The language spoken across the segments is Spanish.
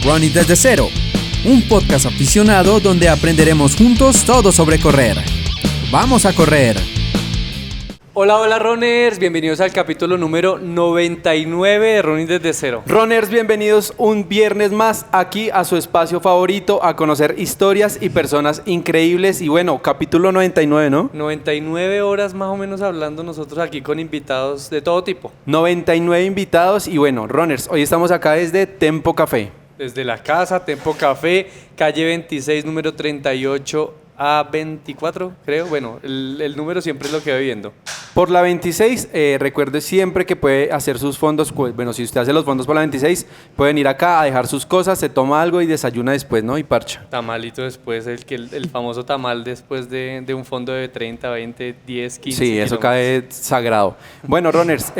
Running desde cero, un podcast aficionado donde aprenderemos juntos todo sobre correr. ¡Vamos a correr! Hola runners, bienvenidos al capítulo número 99 de Running desde cero. Runners, bienvenidos un viernes más aquí a su espacio favorito, a conocer historias y personas increíbles. Y bueno, capítulo 99, ¿no? 99 horas más o menos hablando nosotros aquí con invitados de todo tipo. 99 invitados y bueno, Runners, hoy estamos acá desde Tempo Café. Desde la casa, Tempo Café, calle 26, número 38 a 24, creo. Bueno, el número siempre es lo que voy viendo. Por la 26, recuerde siempre que puede hacer sus fondos. Bueno, si usted hace los fondos por la 26, pueden ir acá a dejar sus cosas, se toma algo y desayuna después, ¿no? Y parcha. Tamalito después, el famoso tamal después de un fondo de 30, 20, 10, 15 Sí, eso kilómetros. cae sagrado. Bueno, Runners,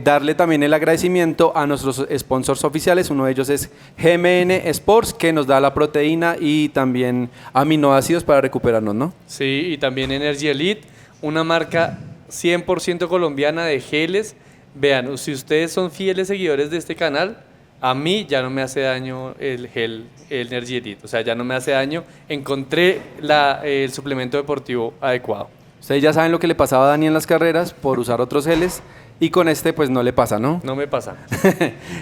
darle también el agradecimiento a nuestros sponsors oficiales. Uno de ellos es GMN Sports, que nos da la proteína y también aminoácidos para recuperarnos, ¿no? Sí, y también Energy Elite, una marca 100% colombiana de geles. Vean, si ustedes son fieles seguidores de este canal, a mí ya no me hace daño el gel, el Energy Elite. O sea, ya no me hace daño. Encontré el suplemento deportivo adecuado. Ustedes ya saben lo que le pasaba a Dani en las carreras por usar otros geles y con este pues no le pasa, ¿no? No me pasa.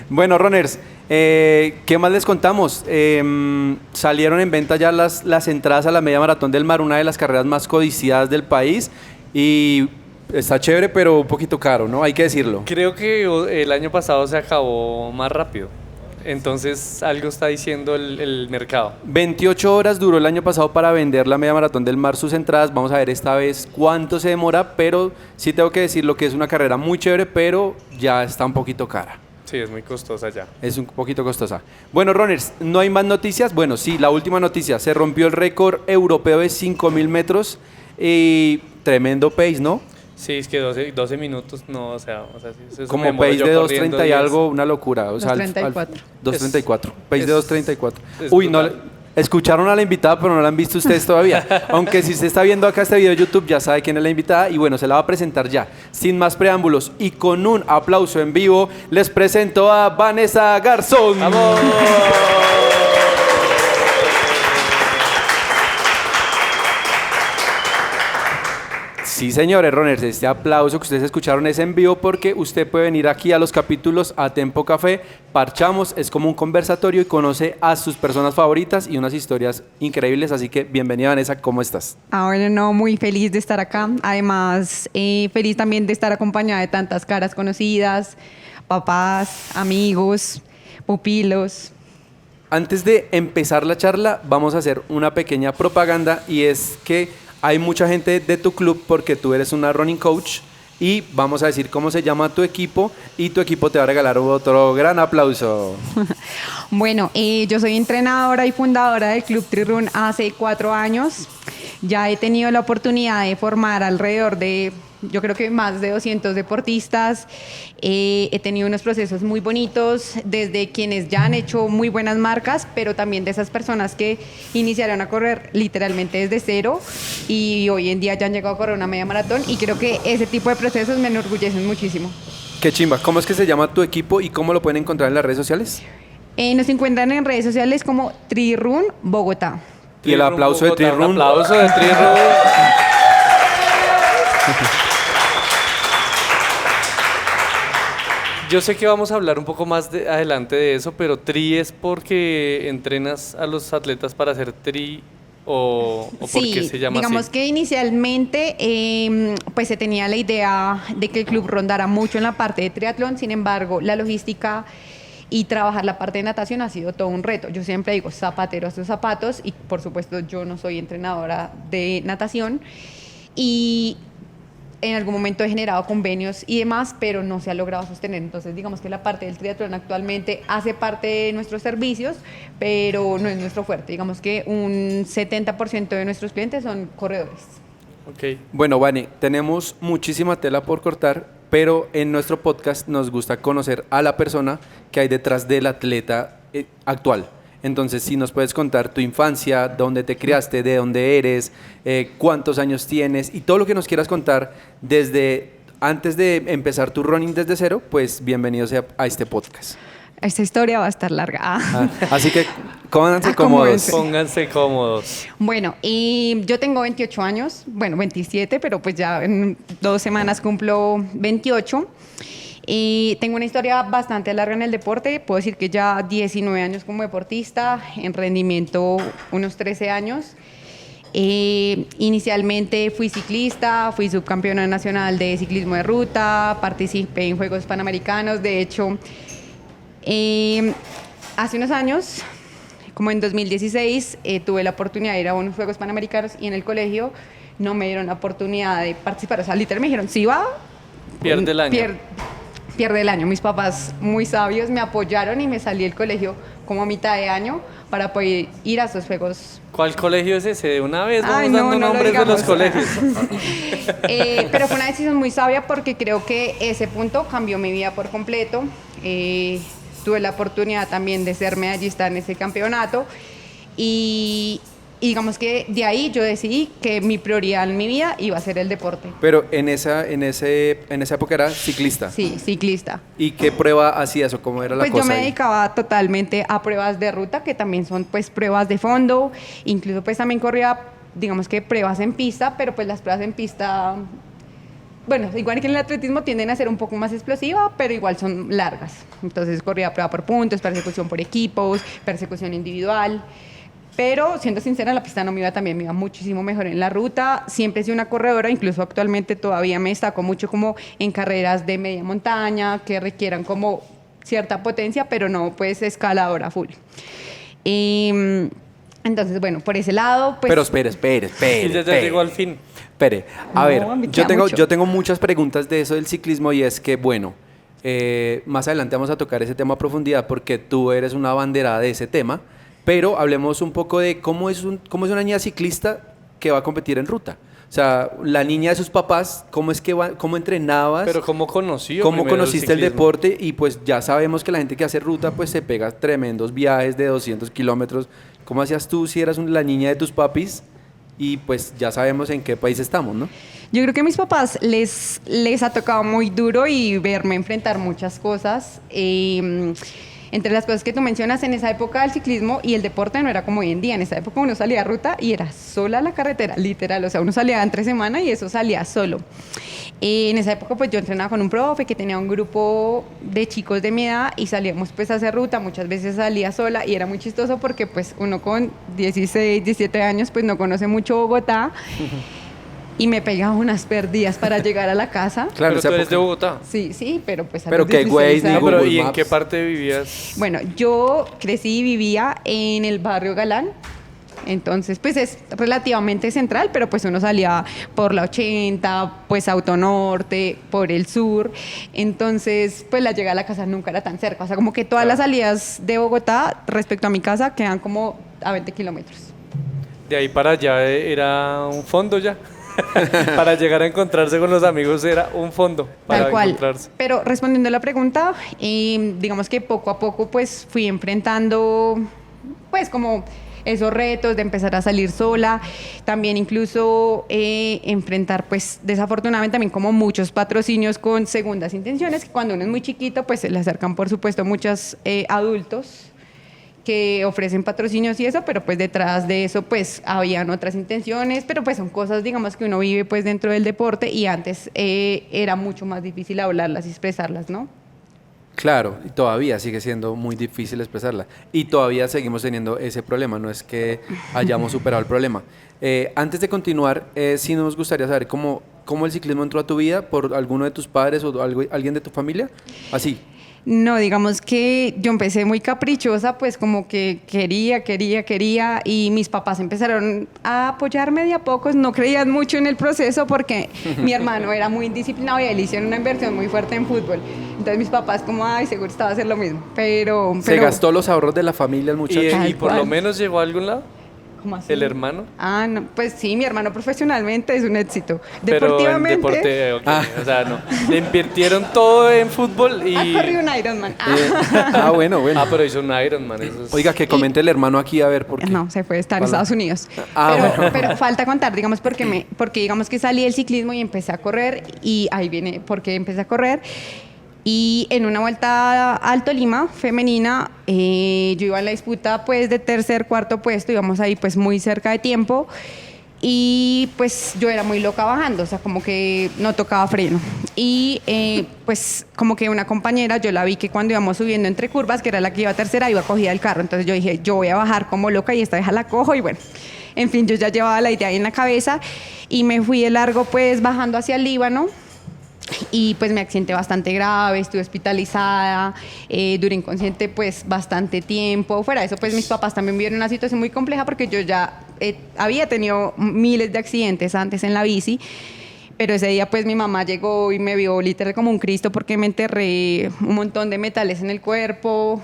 Bueno, Runners, ¿qué más les contamos? Salieron en venta ya las entradas a la media maratón del Mar, una de las carreras más codiciadas del país y está chévere, pero un poquito caro, ¿no? Hay que decirlo. Creo que el año pasado se acabó más rápido. Entonces, algo está diciendo el mercado. 28 horas duró el año pasado para vender la media maratón del Mar sus entradas. Vamos a ver esta vez cuánto se demora, pero sí tengo que decir lo que es una carrera muy chévere, pero ya está un poquito cara. Sí, es muy costosa ya. Es un poquito costosa. Bueno, Runners, ¿no hay más noticias? Bueno, sí, la última noticia. Se rompió el récord europeo de 5.000 metros y tremendo pace, ¿no? Sí, es que 12 minutos, no, o sea sí, eso Como me muero pace yo de corriendo 2.30 y 10. algo, una locura. O sea, 2.34. 2.34. Pace de 2.34. es Uy, no, brutal. escucharon a la invitada, pero no la han visto ustedes todavía. Aunque si usted está viendo acá este video de YouTube, ya sabe quién es la invitada y bueno, se la va a presentar ya. Sin más preámbulos y con un aplauso en vivo, les presento a Vanessa Garzón. ¡Vamos! Sí, señores, Runners, este aplauso que ustedes escucharon es en vivo porque usted puede venir aquí a los capítulos a Tempo Café, parchamos, es como un conversatorio y conoce a sus personas favoritas y unas historias increíbles, así que bienvenida Vanessa, ¿cómo estás? Bueno, no, muy feliz de estar acá. Además, feliz también de estar acompañada de tantas caras conocidas, papás, amigos, pupilos. Antes de empezar la charla, vamos a hacer una pequeña propaganda y es que hay mucha gente de tu club porque tú eres una running coach y vamos a decir cómo se llama tu equipo y tu equipo te va a regalar otro gran aplauso. Bueno, yo soy entrenadora y fundadora del Club Tri-Run hace 4 años. Ya he tenido la oportunidad de formar alrededor de, yo creo que más de 200 deportistas. He tenido unos procesos muy bonitos, desde quienes ya han hecho muy buenas marcas, pero también de esas personas que iniciaron a correr literalmente desde cero y hoy en día ya han llegado a correr una media maratón y creo que ese tipo de procesos me enorgullecen muchísimo. Qué chimba, ¿cómo es que se llama tu equipo y cómo lo pueden encontrar en las redes sociales? Nos encuentran en redes sociales como Tri-Run Bogotá. Y el aplauso de Bogotá, Tri-Run. Un aplauso de Tri-Run. Yo sé que vamos a hablar un poco más adelante de eso, pero tri es porque entrenas a los atletas para hacer tri o por qué se llama digamos así. que inicialmente pues se tenía la idea de que el club rondara mucho en la parte de triatlón, sin embargo la logística y trabajar la parte de natación ha sido todo un reto. Yo siempre digo zapatero a sus zapatos y por supuesto yo no soy entrenadora de natación y en algún momento he generado convenios y demás, pero no se ha logrado sostener. Entonces, digamos que la parte del triatlón actualmente hace parte de nuestros servicios, pero no es nuestro fuerte. Digamos que un 70% de nuestros clientes son corredores. Okay. Bueno, Vane, tenemos muchísima tela por cortar, pero en nuestro podcast nos gusta conocer a la persona que hay detrás del atleta actual. Entonces, si nos puedes contar tu infancia, dónde te criaste, de dónde eres, cuántos años tienes y todo lo que nos quieras contar desde antes de empezar tu running desde cero, pues bienvenidos a este podcast. Esta historia va a estar larga. Así que pónganse Acomódense. cómodos. Pónganse cómodos. Bueno, y yo tengo 28 años, bueno, 27, pero pues ya en 2 semanas cumplo 28. Y tengo una historia bastante larga en el deporte. Puedo decir que ya 19 años como deportista, en rendimiento unos 13 años. Inicialmente fui ciclista, fui subcampeona nacional de ciclismo de ruta, participé en Juegos Panamericanos. De hecho, hace unos años, como en 2016, tuve la oportunidad de ir a unos Juegos Panamericanos y en el colegio no me dieron la oportunidad de participar. O sea, literal me dijeron, si va, Pierde el año. Pierde el año. Mis papás, muy sabios, me apoyaron y me salí del colegio como a mitad de año para poder ir a esos Juegos. ¿Cuál colegio es ese? De una vez vamos Ay, dando no lo nombres de los digamos. colegios. Pero fue una decisión muy sabia porque creo que ese punto cambió mi vida por completo. Tuve la oportunidad también de ser medallista en ese campeonato y digamos que de ahí yo decidí que mi prioridad en mi vida iba a ser el deporte. Pero en esa época era ciclista. Sí, ciclista. ¿Y qué prueba hacías o cómo era la Pues cosa yo me ahí? dedicaba totalmente a pruebas de ruta, que también son pues pruebas de fondo, incluso pues también corría, digamos que pruebas en pista, pero pues las pruebas en pista, bueno, igual que en el atletismo tienden a ser un poco más explosivas, pero igual son largas. Entonces corría prueba por puntos, persecución por equipos, persecución individual. Pero siendo sincera, en la pista no me iba tan bien, me iba muchísimo mejor en la ruta. Siempre he sido una corredora, incluso actualmente todavía me destaco mucho como en carreras de media montaña, que requieran como cierta potencia, pero no pues escaladora full. Entonces, bueno, por ese lado, pues... Pero espere. Y ya llegó al fin. Espere, a No, ver, me queda mucho. yo tengo muchas preguntas de eso del ciclismo y es que, bueno, más adelante vamos a tocar ese tema a profundidad porque tú eres una abanderada de ese tema, pero hablemos un poco de cómo es una niña ciclista que va a competir en ruta. O sea, la niña de sus papás, cómo entrenabas, Pero ¿cómo conoció cómo primero conociste el ciclismo? deporte y pues ya sabemos que la gente que hace ruta pues se pega tremendos viajes de 200 kilómetros. ¿Cómo hacías tú si eras la niña de tus papis? Y pues ya sabemos en qué país estamos, ¿no? Yo creo que a mis papás les ha tocado muy duro y verme enfrentar muchas cosas. Entre las cosas que tú mencionas, en esa época el ciclismo y el deporte no era como hoy en día. En esa época uno salía a ruta y era sola la carretera, literal. O sea, uno salía entre semana y eso salía solo. En esa época pues yo entrenaba con un profe que tenía un grupo de chicos de mi edad y salíamos pues a hacer ruta. Muchas veces salía sola y era muy chistoso porque pues uno con 16, 17 años pues no conoce mucho Bogotá. Y me pegaba unas perdidas para llegar a la casa. Claro, Pero esa tú eres de época- Bogotá. Sí, pero pues a Pero los qué 16 güey, ni años. No, pero Google ¿y en Maps. qué parte vivías? Bueno, yo crecí y vivía en el barrio Galán. Entonces, pues es relativamente central, pero pues uno salía por la 80, pues Autonorte, por el sur. Entonces, pues la llegada a la casa nunca era tan cerca. O sea, como que todas las salidas de Bogotá respecto a mi casa quedan como a 20 kilómetros. De ahí para allá era un fondo ya. Para llegar a encontrarse con los amigos era un fondo para Tal cual. encontrarse. Pero respondiendo a la pregunta, digamos que poco a poco pues fui enfrentando pues como esos retos de empezar a salir sola, también incluso enfrentar pues desafortunadamente también como muchos patrocinios con segundas intenciones, que cuando uno es muy chiquito pues se le acercan por supuesto muchos adultos que ofrecen patrocinios y eso, pero pues detrás de eso pues habían otras intenciones, pero pues son cosas digamos que uno vive pues dentro del deporte y antes era mucho más difícil hablarlas y expresarlas, ¿no? Claro, y todavía sigue siendo muy difícil expresarla. Y todavía seguimos teniendo ese problema, no es que hayamos superado el problema. Antes de continuar, sí nos gustaría saber cómo el ciclismo entró a tu vida, por alguno de tus padres o alguien de tu familia, así. No, digamos que yo empecé muy caprichosa, pues como que quería y mis papás empezaron a apoyarme de a pocos, no creían mucho en el proceso porque mi hermano era muy indisciplinado y él hicieron una inversión muy fuerte en fútbol. Entonces mis papás como, ay, seguro estaba a hacer lo mismo, pero Se gastó los ahorros de la familia el muchacho. ¿Y Tal por cual. lo menos llegó a algún lado? ¿Cómo así? ¿El hermano? Ah, no, pues sí, mi hermano profesionalmente es un éxito. Pero en Deportivamente, deporte, ok. O sea, no. Le invirtieron todo en fútbol y... ha corrido un Ironman. Bueno. Ah, pero hizo un Ironman. Eso es... Oiga, que comente el hermano aquí a ver por qué. No, se fue, está en Vale. Estados Unidos. Pero falta contar, digamos, porque digamos que salí del ciclismo y empecé a correr, y ahí viene porque empecé a correr. Y en una vuelta al Tolima femenina, yo iba en la disputa pues de tercer, cuarto puesto, íbamos ahí pues muy cerca de tiempo. Y pues yo era muy loca bajando, o sea, como que no tocaba freno. Y pues como que una compañera, yo la vi que cuando íbamos subiendo entre curvas, que era la que iba tercera, iba cogida el carro. Entonces yo dije, yo voy a bajar como loca y esta vieja la cojo. Y bueno, en fin, yo ya llevaba la idea ahí en la cabeza y me fui de largo pues bajando hacia el Líbano. Y pues me accidenté bastante grave, estuve hospitalizada, duré inconsciente pues bastante tiempo. Fuera de eso, pues mis papás también vivieron una situación muy compleja porque yo ya había tenido miles de accidentes antes en la bici, pero ese día pues mi mamá llegó y me vio literal como un Cristo porque me enterré un montón de metales en el cuerpo.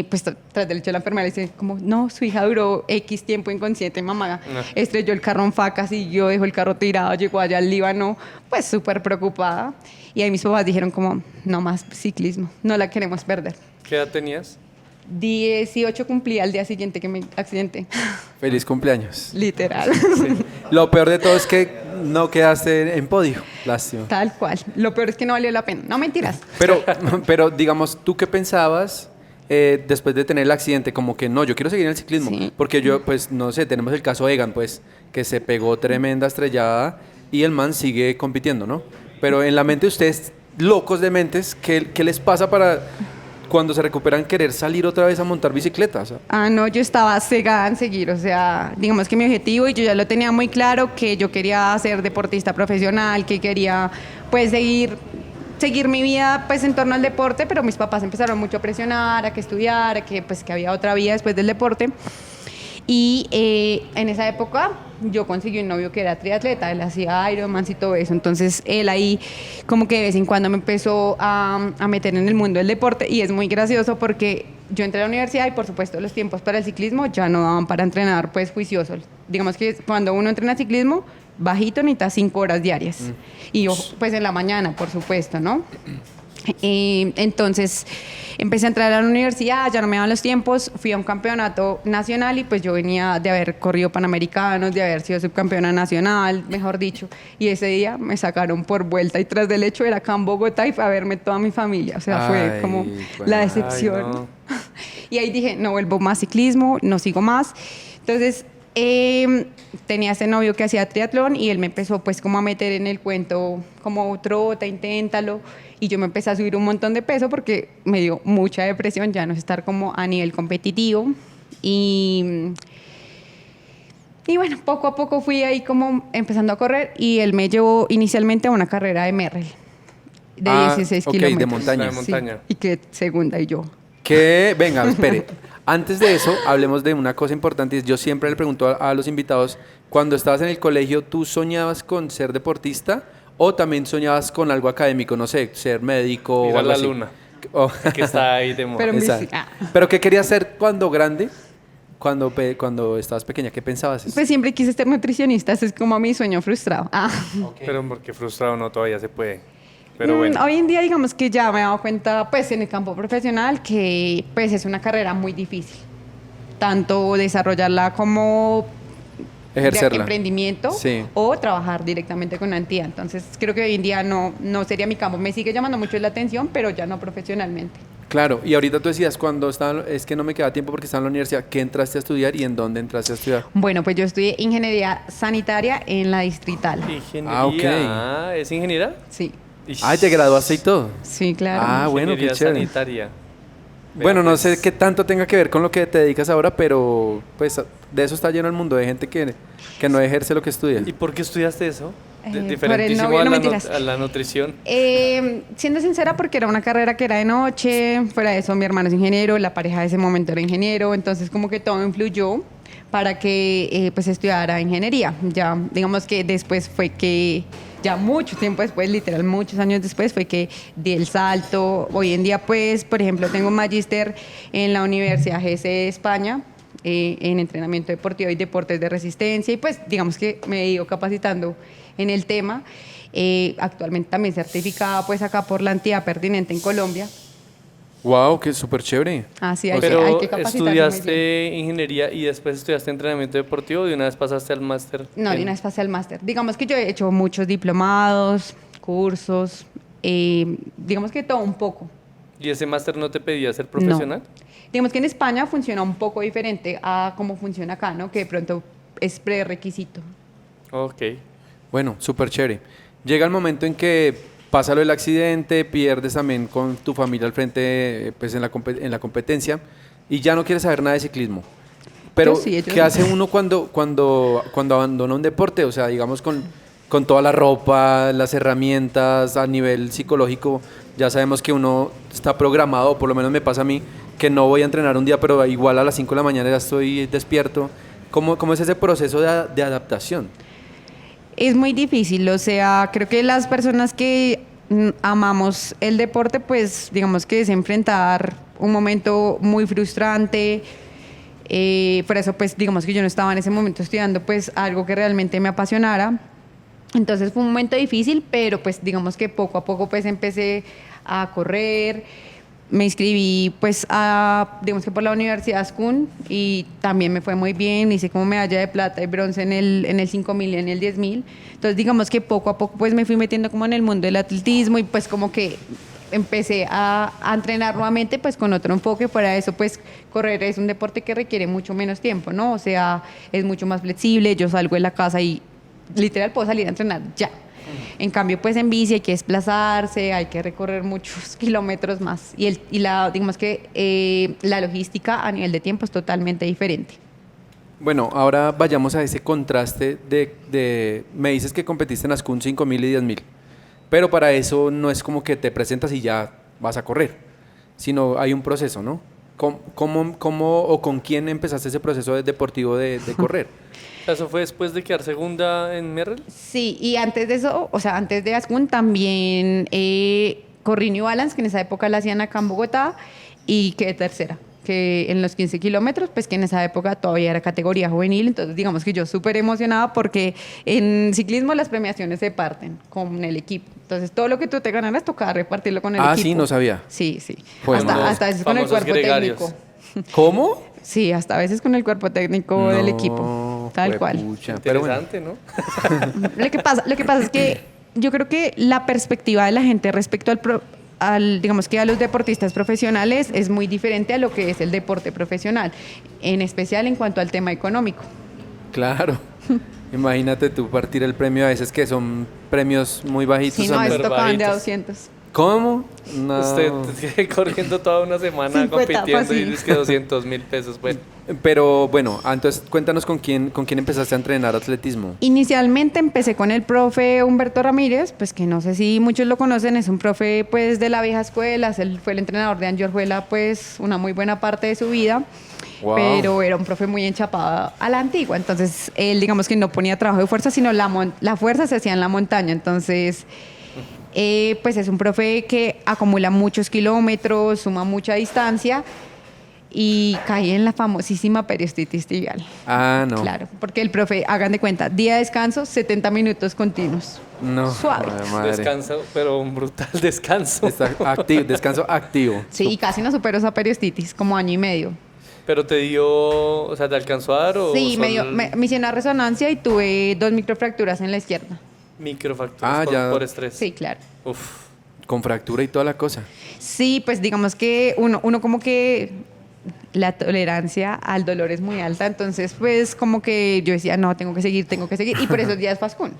Pues tras del hecho de la enfermera dice como, no, su hija duró X tiempo inconsciente, mamá estrelló el carro en facas y yo dejó el carro tirado, llegó allá al Líbano, pues súper preocupada. Y ahí mis papás dijeron como, no más ciclismo, no la queremos perder. ¿Qué edad tenías? 18 cumplí al día siguiente que me accidenté. Feliz cumpleaños. Literal. Lo peor de todo es que no quedaste en podio. Lástima. Tal cual. Lo peor es que no valió la pena. No, mentiras. Pero digamos, ¿tú qué pensabas después de tener el accidente? Como que no, yo quiero seguir en el ciclismo. Sí. Porque yo, pues, no sé, tenemos el caso Egan, pues, que se pegó tremenda estrellada y el man sigue compitiendo, ¿no? Pero en la mente de ustedes, locos de mentes, ¿qué les pasa para cuando se recuperan querer salir otra vez a montar bicicleta? O sea, No, yo estaba cegada en seguir, o sea, digamos que mi objetivo, y yo ya lo tenía muy claro, que yo quería ser deportista profesional, que quería pues seguir mi vida pues en torno al deporte, pero mis papás empezaron mucho a presionar, a que estudiara, que pues que había otra vida después del deporte. Y en esa época yo conseguí un novio que era triatleta, él hacía Ironman y todo eso, entonces él ahí como que de vez en cuando me empezó a meter en el mundo del deporte y es muy gracioso porque yo entré a la universidad y por supuesto los tiempos para el ciclismo ya no daban para entrenar pues juicioso. Digamos que cuando uno entrena ciclismo, bajito necesita 5 horas diarias y yo pues en la mañana por supuesto, ¿no? Entonces empecé a entrar a la universidad, ya no me daban los tiempos, fui a un campeonato nacional y pues yo venía de haber corrido Panamericanos, de haber sido subcampeona nacional, mejor dicho, y ese día me sacaron por vuelta y tras del hecho era acá en Bogotá y fue a verme toda mi familia, o sea, fue como la decepción. Ay, no. Y ahí dije, no vuelvo más ciclismo, no sigo más. Entonces tenía ese novio que hacía triatlón y él me empezó pues como a meter en el cuento como trota, inténtalo, y yo me empecé a subir un montón de peso porque me dio mucha depresión ya no estar como a nivel competitivo y bueno, poco a poco fui ahí como empezando a correr y él me llevó inicialmente a una carrera de Merrell de 16 ok, kilómetros. de montaña. De montaña. Sí, y que segunda y yo. Que, venga, espere. Antes de eso, hablemos de una cosa importante. Yo siempre le pregunto a los invitados, cuando estabas en el colegio, ¿tú soñabas con ser deportista o también soñabas con algo académico? No sé, ser médico Ir o a algo la así. luna, O- que está ahí de moda. Pero en Exacto. bici- ¿Pero qué querías ser cuando grande? Cuando estabas pequeña, ¿qué pensabas? Pues siempre quise ser nutricionista, ese es como mi sueño frustrado. Pero porque frustrado no, todavía se puede. Pero bueno. Hoy en día digamos que ya me he dado cuenta pues en el campo profesional que pues es una carrera muy difícil, tanto desarrollarla como Ejercerla. de emprendimiento Sí. o trabajar directamente con una entidad. Entonces creo que hoy en día no sería mi campo, me sigue llamando mucho la atención, pero ya no profesionalmente. Claro, y ahorita tú decías, cuando estaba, es que no me queda tiempo porque estaba en la universidad, ¿qué entraste a estudiar y en dónde entraste a estudiar? Bueno, pues yo estudié ingeniería sanitaria en la Distrital. Ingeniería. ¿Es ingeniera? Sí, Ish. Ay, te graduaste y todo. sí, claro. Ah, bueno, qué Ingeniería chévere. sanitaria. Bueno, Vea, no pues, sé qué tanto tenga que ver con lo que te dedicas ahora, pero pues de eso está lleno el mundo, de gente que no ejerce lo que estudia. ¿Y por qué estudiaste eso? Por el Diferentísimo novio, a, no la mentiras. a la nutrición. Siendo sincera, porque era una carrera que era de noche, fuera de eso mi hermano es ingeniero, la pareja de ese momento era ingeniero, entonces como que todo influyó para que pues estudiara ingeniería. Ya digamos que después fue que, ya mucho tiempo después, literal muchos años después, fue que di el salto. Hoy en día pues, por ejemplo, tengo un magíster en la Universidad GC de España, en entrenamiento deportivo y deportes de resistencia y pues digamos que me he ido capacitando en el tema. Actualmente también certificada pues acá por la entidad pertinente en Colombia. Wow, que súper chévere. Así hay Pero que capacitarse muy bien. estudiaste ingeniería y después estudiaste entrenamiento deportivo, de una vez pasaste al máster. No, de una vez pasé al máster. Digamos que yo he hecho muchos diplomados, cursos, digamos que todo un poco. ¿Y ese máster no te pedía ser profesional? No. Digamos que en España funciona un poco diferente a cómo funciona acá, ¿no? Que de pronto es prerequisito. Ok. Bueno, súper chévere. Llega el momento en que pasa lo del accidente, pierdes también con tu familia al frente, pues en la competencia, y ya no quieres saber nada de ciclismo. Pero, Yo sí, yo ¿qué no. hace uno cuando abandona un deporte? O sea, digamos con toda la ropa, las herramientas, a nivel psicológico, ya sabemos que uno está programado, o por lo menos me pasa a mí, que no voy a entrenar un día, pero igual a las 5 de la mañana ya estoy despierto. ¿Cómo es ese proceso de adaptación? Es muy difícil, o sea, creo que las personas que amamos el deporte, pues digamos que es enfrentar un momento muy frustrante. Por eso, pues digamos que yo no estaba en ese momento estudiando pues algo que realmente me apasionara. Entonces fue un momento difícil, pero pues digamos que poco a poco pues empecé a correr. Me inscribí pues digamos que por la Universidad ASCUN y también me fue muy bien, hice como medalla de plata y bronce en el 5.000 y en el 10.000. Entonces digamos que poco a poco pues me fui metiendo como en el mundo del atletismo y pues como que empecé a entrenar nuevamente pues con otro enfoque. Para eso pues correr es un deporte que requiere mucho menos tiempo, ¿no? O sea, es mucho más flexible, yo salgo de la casa y literal puedo salir a entrenar ya. En cambio, pues en bici hay que desplazarse, hay que recorrer muchos kilómetros más digamos que la logística a nivel de tiempo es totalmente diferente. Bueno, ahora vayamos a ese contraste me dices que competiste en Ascun 5.000 y 10.000, pero para eso no es como que te presentas y ya vas a correr, sino hay un proceso, ¿no? ¿Cómo o con quién empezaste ese proceso deportivo de correr? ¿Eso fue después de quedar segunda en Merrell? Sí, y antes de eso, o sea, antes de Ascun también corrí New Balance, que en esa época la hacían acá en Bogotá, y quedé tercera, que en los 15 kilómetros, pues que en esa época todavía era categoría juvenil, entonces digamos que yo súper emocionada porque en ciclismo las premiaciones se parten con el equipo, entonces todo lo que tú te ganaras tocaba repartirlo con el equipo. Ah, sí, no sabía. Sí, sí, Pues hasta a veces con el famosos cuerpo gregarios. técnico. ¿Cómo? Sí, hasta a veces con el cuerpo técnico del No, equipo, tal cual. juepucha, pero bueno. Interesante, ¿no? Lo que pasa es que yo creo que la perspectiva de la gente respecto digamos que a los deportistas profesionales es muy diferente a lo que es el deporte profesional, en especial en cuanto al tema económico. Claro. Imagínate tú partir el premio a veces que son premios muy bajitos. Si no, a es mes. tocaban de a bajitos. 200. ¿Cómo? No. Usted corriendo toda una semana 50, compitiendo y fácil. dice que 200.000 pesos. Bueno, Pero bueno, entonces cuéntanos con quién empezaste a entrenar atletismo. Inicialmente empecé con el profe Humberto Ramírez, pues que no sé si muchos lo conocen, es un profe pues de la vieja escuela, él fue el entrenador de Angie Orjuela pues una muy buena parte de su vida. Wow. Pero era un profe muy enchapado a la antigua, entonces él digamos que no ponía trabajo de fuerza, sino la fuerza se hacía en la montaña, entonces pues es un profe que acumula muchos kilómetros, suma mucha distancia y cae en la famosísima peritonitis tibial. Ah, no. Claro, porque el profe, hagan de cuenta, día de descanso, 70 minutos continuos. No. Suave. Madre. descanso, pero un brutal descanso. Descanso activo. Sí, y casi no supero esa peritonitis, como año y medio. ¿Pero te dio, o sea, te alcanzó a dar o Sí, solo me hice una resonancia y tuve 2 microfracturas en la izquierda. microfracturas Ah, ya. por estrés? Sí, claro. Uf. Con fractura y toda la cosa. Sí, pues digamos que uno como que la tolerancia al dolor es muy alta, entonces pues como que yo decía, no, tengo que seguir, y por esos días Fascún.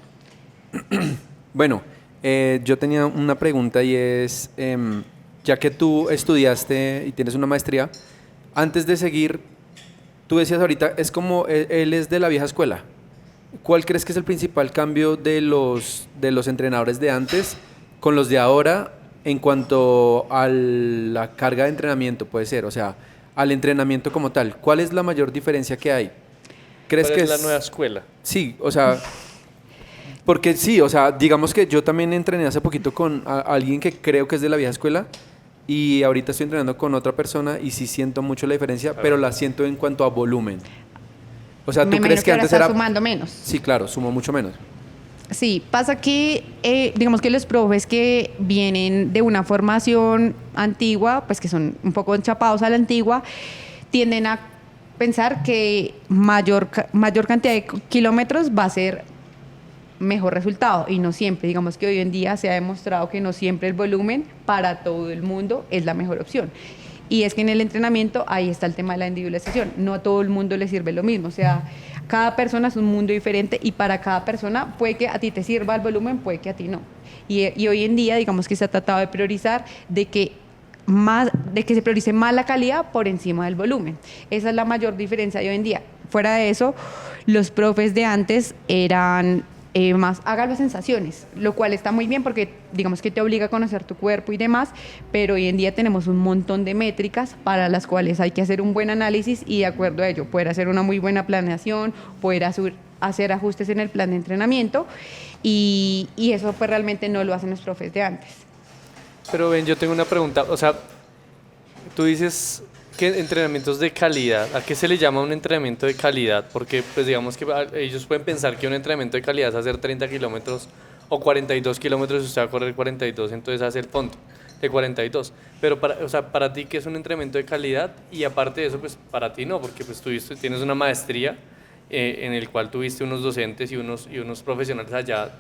Bueno, yo tenía una pregunta y es, ya que tú estudiaste y tienes una maestría, antes de seguir, tú decías ahorita, es como, él es de la vieja escuela. ¿Cuál crees que es el principal cambio de los entrenadores de antes con los de ahora en cuanto a la carga de entrenamiento, puede ser? O sea, al entrenamiento como tal. ¿Cuál es la mayor diferencia que hay? ¿Crees ¿Cuál que es la nueva escuela? Sí, o sea, porque sí, o sea, digamos que yo también entrené hace poquito con alguien que creo que es de la vieja escuela y ahorita estoy entrenando con otra persona y sí siento mucho la diferencia, pero la siento en cuanto a volumen. O sea, ¿tú Me crees imagino que ahora antes está era...? sumando menos. Sí, claro, sumó mucho menos. Sí, pasa que digamos que los profes que vienen de una formación antigua, pues que son un poco enchapados a la antigua, tienden a pensar que mayor cantidad de kilómetros va a ser mejor resultado y no siempre. Digamos que hoy en día se ha demostrado que no siempre el volumen para todo el mundo es la mejor opción. Y es que en el entrenamiento ahí está el tema de la individualización. No a todo el mundo le sirve lo mismo. O sea, cada persona es un mundo diferente y para cada persona puede que a ti te sirva el volumen, puede que a ti no. Y hoy en día, digamos que se ha tratado de priorizar de que se priorice más la calidad por encima del volumen. Esa es la mayor diferencia de hoy en día. Fuera de eso, los profes de antes eran más haga las sensaciones, lo cual está muy bien porque digamos que te obliga a conocer tu cuerpo y demás, pero hoy en día tenemos un montón de métricas para las cuales hay que hacer un buen análisis y de acuerdo a ello poder hacer una muy buena planeación, poder hacer ajustes en el plan de entrenamiento y eso pues realmente no lo hacen los profes de antes. Pero ven, yo tengo una pregunta, o sea, tú dices que entrenamientos de calidad, ¿a qué se le llama un entrenamiento de calidad? Porque pues digamos que ellos pueden pensar que un entrenamiento de calidad es hacer 30 kilómetros o 42 kilómetros y usted va a correr 42, entonces hace el fondo de 42. Pero para ti, ¿qué es un entrenamiento de calidad? Y aparte de eso, pues para ti no, porque pues tienes una maestría en el cual tuviste unos docentes y unos profesionales allá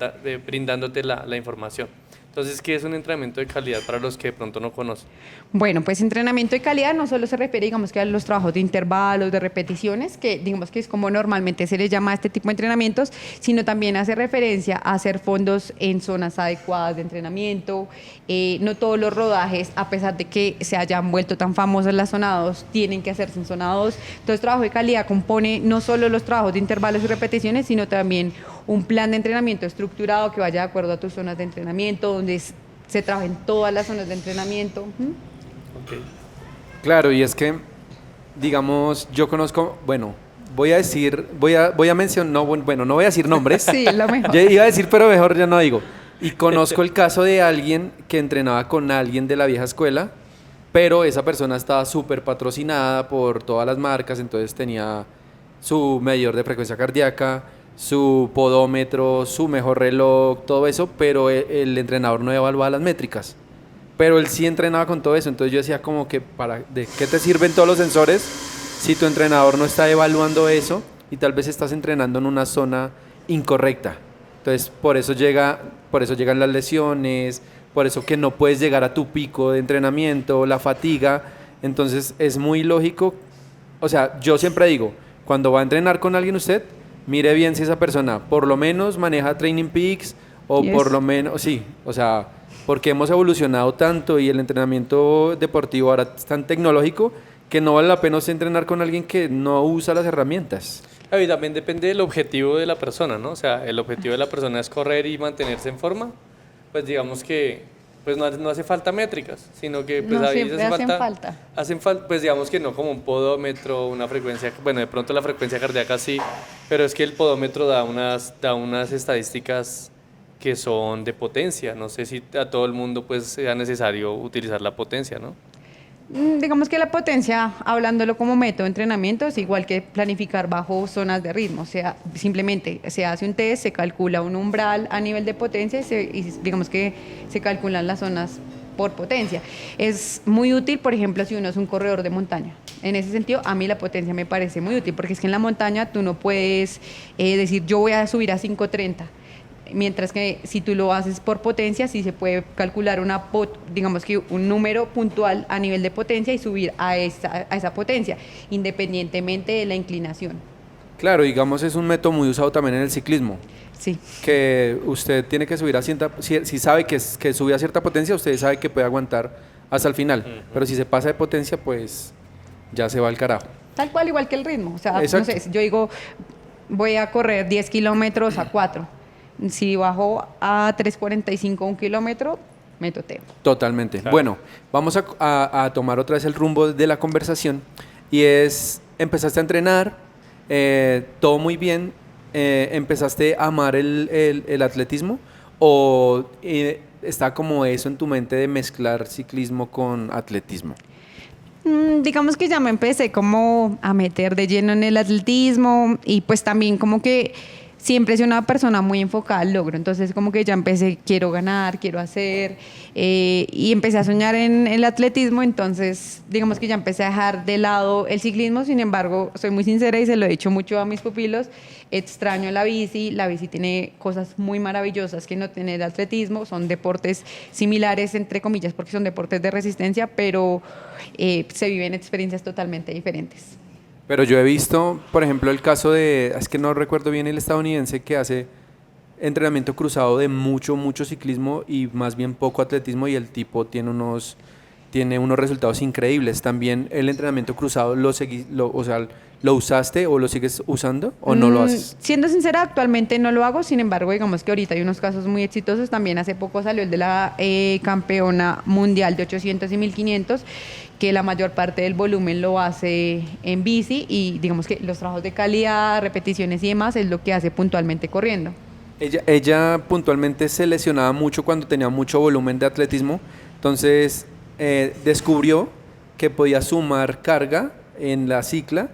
brindándote la información. Entonces, ¿qué es un entrenamiento de calidad para los que de pronto no conocen? Bueno, pues entrenamiento de calidad no solo se refiere, digamos, que a los trabajos de intervalos, de repeticiones, que digamos que es como normalmente se les llama a este tipo de entrenamientos, sino también hace referencia a hacer fondos en zonas adecuadas de entrenamiento. No todos los rodajes, a pesar de que se hayan vuelto tan famosos las zona 2, tienen que hacerse en zona 2. Entonces, trabajo de calidad compone no solo los trabajos de intervalos y repeticiones, sino también un plan de entrenamiento estructurado que vaya de acuerdo a tus zonas de entrenamiento, donde se trabaja en todas las zonas de entrenamiento. Okay. Claro, y es que, digamos, yo conozco, bueno, voy a mencionar, no voy a decir nombres. Sí, lo mejor. Yo iba a decir, pero mejor ya no digo. Y conozco el caso de alguien que entrenaba con alguien de la vieja escuela, pero esa persona estaba súper patrocinada por todas las marcas, entonces tenía su medidor de frecuencia cardíaca, su podómetro, su mejor reloj, todo eso, pero el entrenador no evaluaba las métricas. Pero él sí entrenaba con todo eso, entonces yo decía como que ¿de qué te sirven todos los sensores si tu entrenador no está evaluando eso y tal vez estás entrenando en una zona incorrecta? Entonces por eso llegan las lesiones, por eso que no puedes llegar a tu pico de entrenamiento, la fatiga. Entonces es muy lógico, o sea, yo siempre digo, cuando va a entrenar con alguien usted, mire bien si esa persona por lo menos maneja Training Peaks o Yes. por lo menos, sí, o sea, porque hemos evolucionado tanto y el entrenamiento deportivo ahora es tan tecnológico que no vale la pena usted entrenar con alguien que no usa las herramientas. Y también depende del objetivo de la persona, ¿no? O sea, el objetivo de la persona es correr y mantenerse en forma, pues digamos que pues no hace falta métricas, sino que pues No ahí siempre hacen falta. pues digamos que no como un podómetro, una frecuencia, bueno, de pronto la frecuencia cardíaca sí, pero es que el podómetro da unas estadísticas que son de potencia. No sé si a todo el mundo pues sea necesario utilizar la potencia, ¿no? Digamos que la potencia, hablándolo como método de entrenamiento, es igual que planificar bajo zonas de ritmo. O sea, simplemente se hace un test, se calcula un umbral a nivel de potencia y digamos que se calculan las zonas por potencia. Es muy útil, por ejemplo, si uno es un corredor de montaña. En ese sentido, a mí la potencia me parece muy útil, porque es que en la montaña tú no puedes decir yo voy a subir a 5:30. Mientras que si tú lo haces por potencia, sí se puede calcular digamos que un número puntual a nivel de potencia y subir a esa potencia, independientemente de la inclinación. Claro, digamos es un método muy usado también en el ciclismo, Sí. que usted tiene que subir a cierta, si sabe que sube a cierta potencia, usted sabe que puede aguantar hasta el final, pero si se pasa de potencia, pues ya se va al carajo. Tal cual, igual que el ritmo. O sea, Exacto. no sé, yo digo, voy a correr 10 kilómetros a 4. Si bajo a 3:45 un kilómetro, me toteo. Totalmente. Claro. Bueno, vamos a tomar otra vez el rumbo de la conversación y empezaste a entrenar, todo muy bien, empezaste a amar el atletismo o está como eso en tu mente de mezclar ciclismo con atletismo. Digamos que ya me empecé como a meter de lleno en el atletismo y pues también como que siempre he sido una persona muy enfocada al logro, entonces como que ya empecé, quiero ganar, quiero hacer, y empecé a soñar en el atletismo, entonces digamos que ya empecé a dejar de lado el ciclismo. Sin embargo, soy muy sincera y se lo he dicho mucho a mis pupilos, extraño la bici tiene cosas muy maravillosas que no tiene el atletismo, son deportes similares entre comillas porque son deportes de resistencia, pero se viven experiencias totalmente diferentes. Pero yo he visto, por ejemplo, el caso de, es que no recuerdo bien, el estadounidense que hace entrenamiento cruzado de mucho ciclismo y más bien poco atletismo, y el tipo tiene unos resultados increíbles. También el entrenamiento cruzado, o sea, ¿lo usaste o lo sigues usando o no lo haces? Siendo sincera, actualmente no lo hago, sin embargo, digamos que ahorita hay unos casos muy exitosos. También hace poco salió el de la campeona mundial de 800 y 1500, que la mayor parte del volumen lo hace en bici, y digamos que los trabajos de calidad, repeticiones y demás es lo que hace puntualmente corriendo. Ella puntualmente se lesionaba mucho cuando tenía mucho volumen de atletismo, entonces descubrió que podía sumar carga en la cicla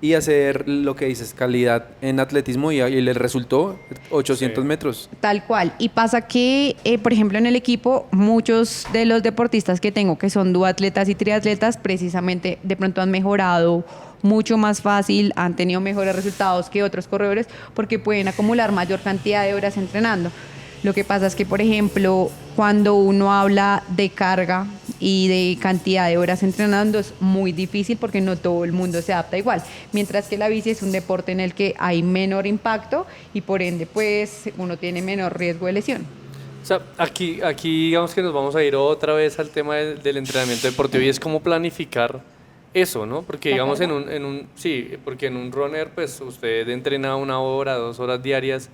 y hacer lo que dices, calidad en atletismo, y le resultó 800 metros. Tal cual. Y pasa que, por ejemplo, en el equipo, muchos de los deportistas que tengo, que son duatletas y triatletas, precisamente de pronto han mejorado mucho más fácil, han tenido mejores resultados que otros corredores porque pueden acumular mayor cantidad de horas entrenando. Lo que pasa es que, por ejemplo, cuando uno habla de carga y de cantidad de horas entrenando, es muy difícil porque no todo el mundo se adapta igual. Mientras que la bici es un deporte en el que hay menor impacto y por ende pues uno tiene menor riesgo de lesión. O sea, aquí digamos que nos vamos a ir otra vez al tema del entrenamiento deportivo, y es cómo planificar eso, ¿no? Porque digamos porque en un runner pues usted entrena 1 hora, 2 horas diarias.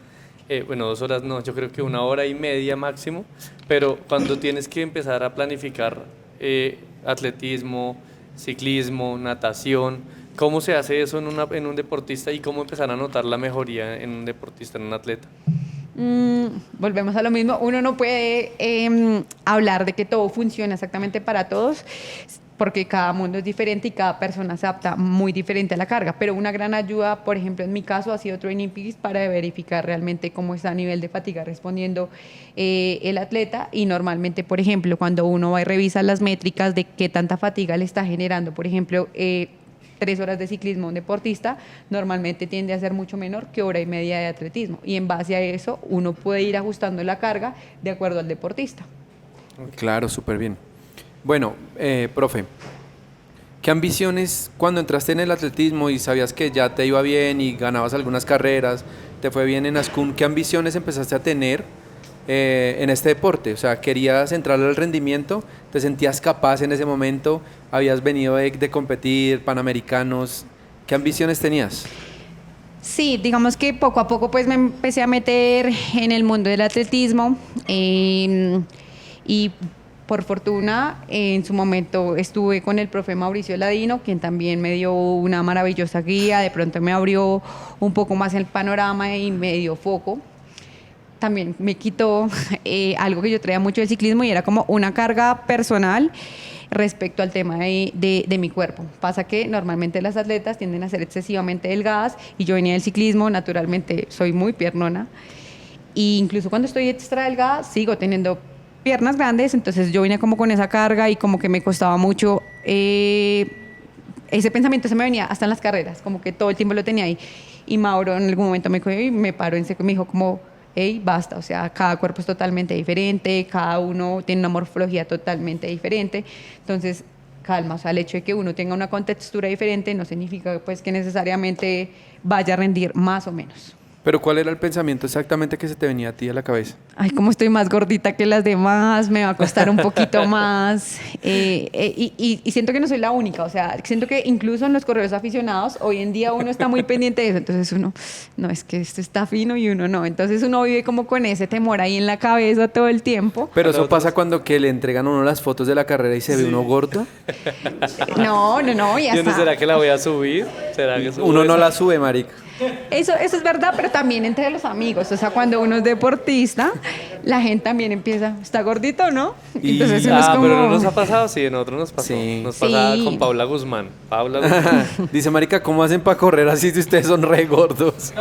Bueno, 2 horas no, yo creo que 1 hora y media máximo, pero cuando tienes que empezar a planificar atletismo, ciclismo, natación, ¿cómo se hace eso en un deportista y cómo empezar a notar la mejoría en un deportista, en un atleta? Volvemos a lo mismo, uno no puede hablar de que todo funciona exactamente para todos, porque cada mundo es diferente y cada persona se adapta muy diferente a la carga, pero una gran ayuda, por ejemplo, en mi caso ha sido Training Peaks para verificar realmente cómo está a nivel de fatiga respondiendo el atleta. Y normalmente, por ejemplo, cuando uno va y revisa las métricas de qué tanta fatiga le está generando, por ejemplo, 3 horas de ciclismo a un deportista, normalmente tiende a ser mucho menor que 1 hora y media de atletismo, y en base a eso uno puede ir ajustando la carga de acuerdo al deportista. Claro, súper bien. Bueno, profe, ¿qué ambiciones cuando entraste en el atletismo y sabías que ya te iba bien y ganabas algunas carreras, te fue bien en Ascun, qué ambiciones empezaste a tener en este deporte? O sea, ¿querías entrar al rendimiento? ¿Te sentías capaz en ese momento? ¿Habías venido de competir, panamericanos? ¿Qué ambiciones tenías? Sí, digamos que poco a poco pues me empecé a meter en el mundo del atletismo, y por fortuna, en su momento estuve con el profe Mauricio Ladino, quien también me dio una maravillosa guía, de pronto me abrió un poco más el panorama y me dio foco. También me quitó algo que yo traía mucho del ciclismo, y era como una carga personal respecto al tema de mi cuerpo. Pasa que normalmente las atletas tienden a ser excesivamente delgadas, y yo venía del ciclismo, naturalmente soy muy piernona, e incluso cuando estoy extra delgada sigo teniendo piernas grandes, entonces yo vine como con esa carga y como que me costaba mucho, ese pensamiento se me venía hasta en las carreras, como que todo el tiempo lo tenía ahí. Y Mauro en algún momento me cogió y me paró en seco y me dijo como, hey, basta, o sea, cada cuerpo es totalmente diferente, cada uno tiene una morfología totalmente diferente, entonces calma, o sea, el hecho de que uno tenga una contextura diferente no significa pues que necesariamente vaya a rendir más o menos. Pero ¿cuál era el pensamiento exactamente que se te venía a ti a la cabeza? Ay, como estoy más gordita que las demás, me va a costar un poquito más. Y siento que no soy la única, o sea, siento que incluso en los corredores aficionados, hoy en día uno está muy pendiente de eso. Entonces uno, no, es que esto está fino y uno no. Entonces uno vive como con ese temor ahí en la cabeza todo el tiempo. Pero eso pasa cuando que le entregan a uno las fotos de la carrera y se ve uno gordo. No, ya ¿Y dónde está. será que la voy a subir? ¿Será que Uno no la sube, marica. Eso es verdad, pero también entre los amigos. O sea, cuando uno es deportista, la gente también empieza, ¿está gordito, no? Y- Entonces uno es como... pero no nos ha pasado, sí, en otros nos pasó. Sí. Nos pasaba Sí. con Paula Guzmán. Paula Guzmán. Dice, marica, ¿cómo hacen para correr así si ustedes son re gordos?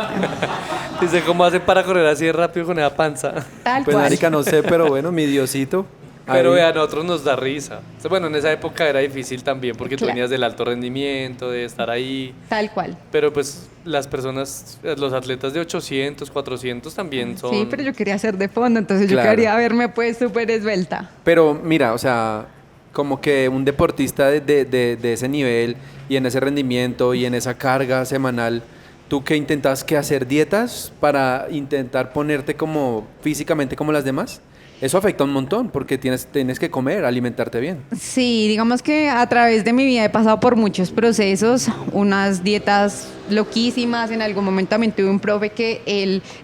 Dice, ¿cómo hacen para correr así de rápido con esa panza? Tal Pues, cual. marica, no sé, pero bueno, mi Diosito. Pero ahí. vean, a nosotros nos da risa. Bueno, en esa época era difícil también porque tú Claro. venías del alto rendimiento, de estar ahí. Tal cual. Pero pues las personas, los atletas de 800, 400 también son... Sí, pero yo quería ser de fondo, entonces Claro. yo quería verme pues súper esbelta. Pero mira, o sea, como que un deportista de ese nivel y en ese rendimiento y en esa carga semanal, ¿tú qué intentas que hacer dietas para intentar ponerte como físicamente como las demás? Eso afecta un montón porque tienes que comer, alimentarte bien. Sí, digamos que a través de mi vida he pasado por muchos procesos, unas dietas loquísimas, en algún momento también tuve un profe que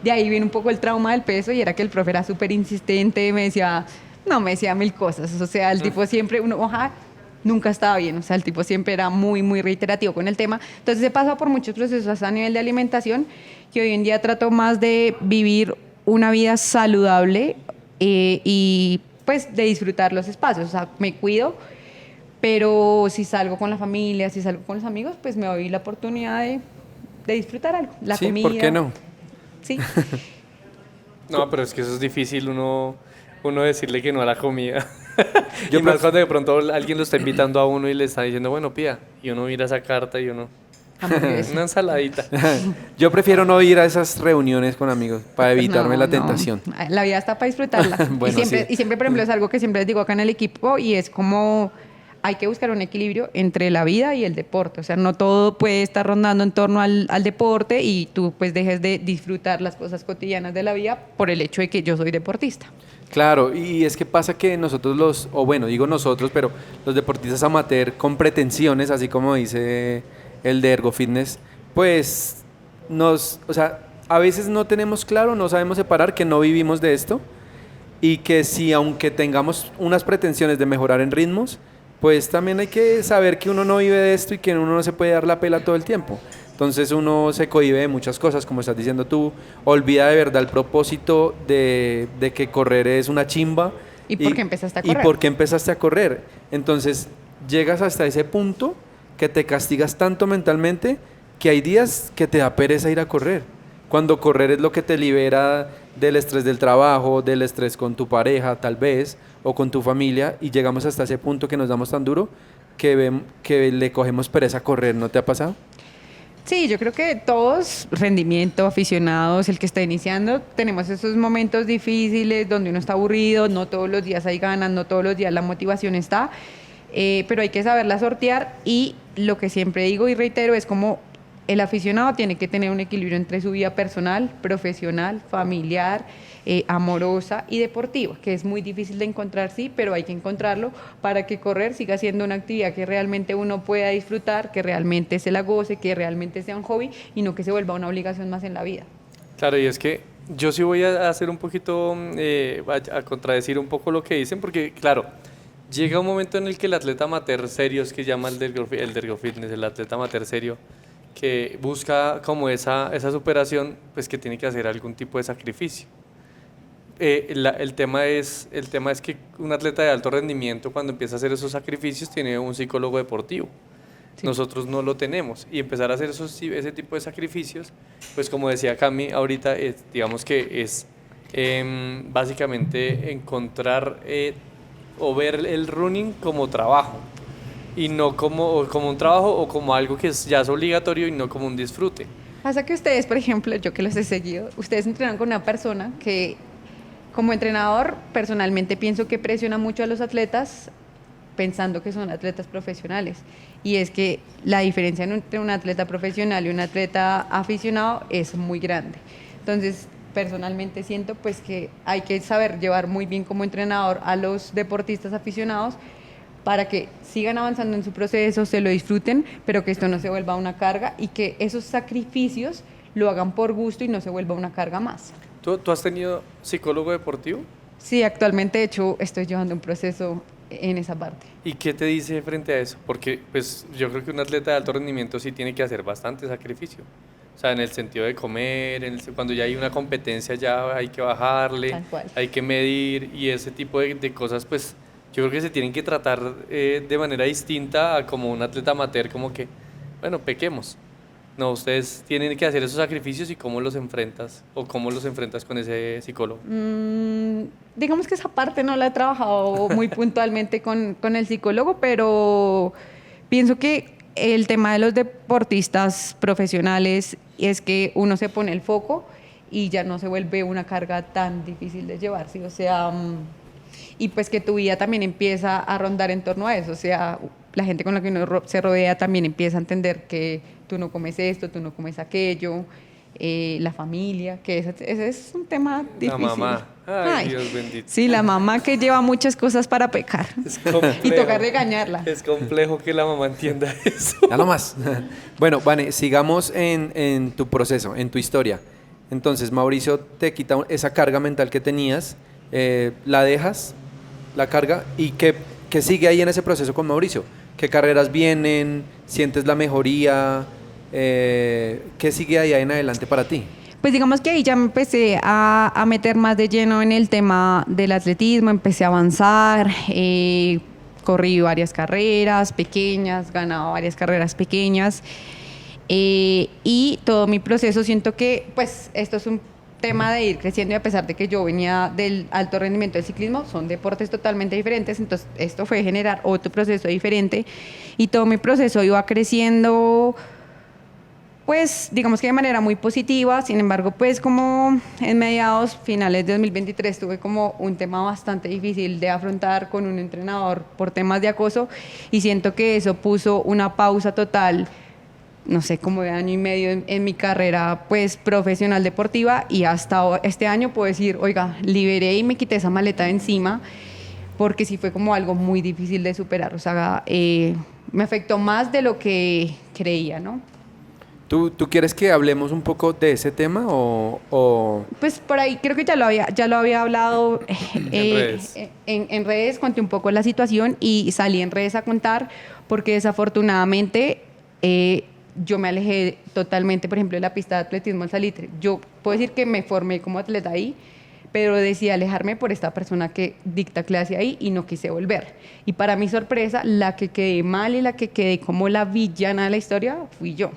de ahí viene un poco el trauma del peso y era que el profe era súper insistente, me decía mil cosas, o sea, el tipo siempre, nunca estaba bien, o sea, el tipo siempre era muy, muy reiterativo con el tema, entonces he pasado por muchos procesos a nivel de alimentación que hoy en día trato más de vivir una vida saludable y pues de disfrutar los espacios, o sea, me cuido, pero si salgo con la familia, si salgo con los amigos, pues me doy la oportunidad de disfrutar algo, la Sí, comida. ¿por qué no? Sí, No, pero es que eso es difícil uno decirle que no a la comida. Yo Y más pref- cuando de pronto alguien lo está invitando a uno y le está diciendo, bueno, pida, y uno mira esa carta y uno, hamburguesa. una ensaladita. Yo prefiero no ir a esas reuniones con amigos para evitarme No, la no. tentación. La vida está para disfrutarla. Bueno, sí. Y siempre, por ejemplo, es algo que siempre les digo acá en el equipo y es como hay que buscar un equilibrio entre la vida y el deporte. O sea, no todo puede estar rondando en torno al deporte y tú pues dejes de disfrutar las cosas cotidianas de la vida por el hecho de que yo soy deportista. Claro, y es que pasa que nosotros o bueno, digo nosotros, pero los deportistas amateur con pretensiones, así como dice el de Ergo Fitness, pues o sea, a veces no tenemos claro, no sabemos separar que no vivimos de esto y que si aunque tengamos unas pretensiones de mejorar en ritmos, pues también hay que saber que uno no vive de esto y que uno no se puede dar la pela todo el tiempo. Entonces uno se cohíbe de muchas cosas, como estás diciendo tú, olvida de verdad el propósito de que correr es una chimba. ¿Y por qué empezaste a correr? ¿Y por qué empezaste a correr? Entonces llegas hasta ese punto que te castigas tanto mentalmente que hay días que te da pereza ir a correr. Cuando correr es lo que te libera del estrés del trabajo, del estrés con tu pareja tal vez, o con tu familia, y llegamos hasta ese punto que nos damos tan duro que le cogemos pereza a correr. ¿No te ha pasado? Sí, yo creo que todos, rendimiento, aficionados, el que está iniciando, tenemos esos momentos difíciles donde uno está aburrido, no todos los días hay ganas, no todos los días la motivación está, pero hay que saberla sortear y lo que siempre digo y reitero es como el aficionado tiene que tener un equilibrio entre su vida personal, profesional, familiar, amorosa y deportiva, que es muy difícil de encontrar, sí, pero hay que encontrarlo para que correr siga siendo una actividad que realmente uno pueda disfrutar, que realmente se la goce, que realmente sea un hobby y no que se vuelva una obligación más en la vida. Claro, y es que yo sí voy a hacer un poquito, a contradecir un poco lo que dicen, porque claro, llega un momento en el que el atleta amateur serio, es que llama el del Ergo Fitness, el atleta amateur serio, que busca como esa superación, pues que tiene que hacer algún tipo de sacrificio. El tema es que un atleta de alto rendimiento cuando empieza a hacer esos sacrificios tiene un psicólogo deportivo. Sí. Nosotros no lo tenemos y empezar a hacer ese tipo de sacrificios, pues como decía Cami ahorita, digamos que es básicamente encontrar o ver el running como trabajo y no como un trabajo o como algo que ya es obligatorio y no como un disfrute. Pasa que ustedes, por ejemplo, yo que los he seguido, ustedes entrenan con una persona que como entrenador personalmente pienso que presiona mucho a los atletas pensando que son atletas profesionales y es que la diferencia entre un atleta profesional y un atleta aficionado es muy grande. Entonces, personalmente siento pues que hay que saber llevar muy bien como entrenador a los deportistas aficionados para que sigan avanzando en su proceso, se lo disfruten, pero que esto no se vuelva una carga y que esos sacrificios lo hagan por gusto y no se vuelva una carga más. ¿Tú has tenido psicólogo deportivo? Sí, actualmente de hecho estoy llevando un proceso en esa parte. ¿Y qué te dice frente a eso? Porque pues yo creo que un atleta de alto rendimiento sí tiene que hacer bastante sacrificio. O sea, en el sentido de comer, cuando ya hay una competencia ya hay que bajarle, Tal cual. hay que medir y ese tipo de cosas, pues yo creo que se tienen que tratar de manera distinta a como un atleta amateur, como que, bueno, pequemos. No, ustedes tienen que hacer esos sacrificios y cómo los enfrentas o cómo los enfrentas con ese psicólogo. Digamos que esa parte no la he trabajado muy puntualmente con el psicólogo, pero pienso que el tema de los deportistas profesionales es que uno se pone el foco y ya no se vuelve una carga tan difícil de llevar, ¿sí? O sea, y pues que tu vida también empieza a rondar en torno a eso, o sea, la gente con la que uno se rodea también empieza a entender que tú no comes esto, tú no comes aquello, la familia, que ese es un tema difícil. La mamá, ay, Dios bendito. Sí, la mamá que lleva muchas cosas para pecar Es complejo. y toca regañarla. Es complejo que la mamá entienda eso. Ya no más. Bueno, Vane, sigamos en tu proceso, en tu historia. Entonces, Mauricio te quita esa carga mental que tenías, la dejas, la carga, y ¿qué sigue ahí en ese proceso con Mauricio? ¿Qué carreras vienen? ¿Sientes la mejoría? ¿Qué sigue ahí en adelante para ti? Pues digamos que ahí ya me empecé a meter más de lleno en el tema del atletismo, empecé a avanzar, corrí varias carreras pequeñas, ganaba varias carreras pequeñas, y todo mi proceso siento que pues esto es un tema de ir creciendo, y a pesar de que yo venía del alto rendimiento del ciclismo, son deportes totalmente diferentes, entonces esto fue generar otro proceso diferente y todo mi proceso iba creciendo, pues digamos que de manera muy positiva. Sin embargo, pues como en mediados finales de 2023 tuve como un tema bastante difícil de afrontar con un entrenador por temas de acoso, y siento que eso puso una pausa total, no sé, como de año y medio en mi carrera pues profesional deportiva, y hasta este año puedo decir, oiga, liberé y me quité esa maleta de encima, porque sí fue como algo muy difícil de superar, o sea, me afectó más de lo que creía, ¿no? ¿Tú quieres que hablemos un poco de ese tema o...? Pues por ahí creo que ya lo había hablado redes. en redes, conté un poco la situación y salí en redes a contar, porque desafortunadamente yo me alejé totalmente, por ejemplo, de la pista de atletismo al Salitre. Yo puedo decir que me formé como atleta ahí, pero decidí alejarme por esta persona que dicta clase ahí y no quise volver. Y para mi sorpresa, la que quedé mal y la que quedé como la villana de la historia fui yo.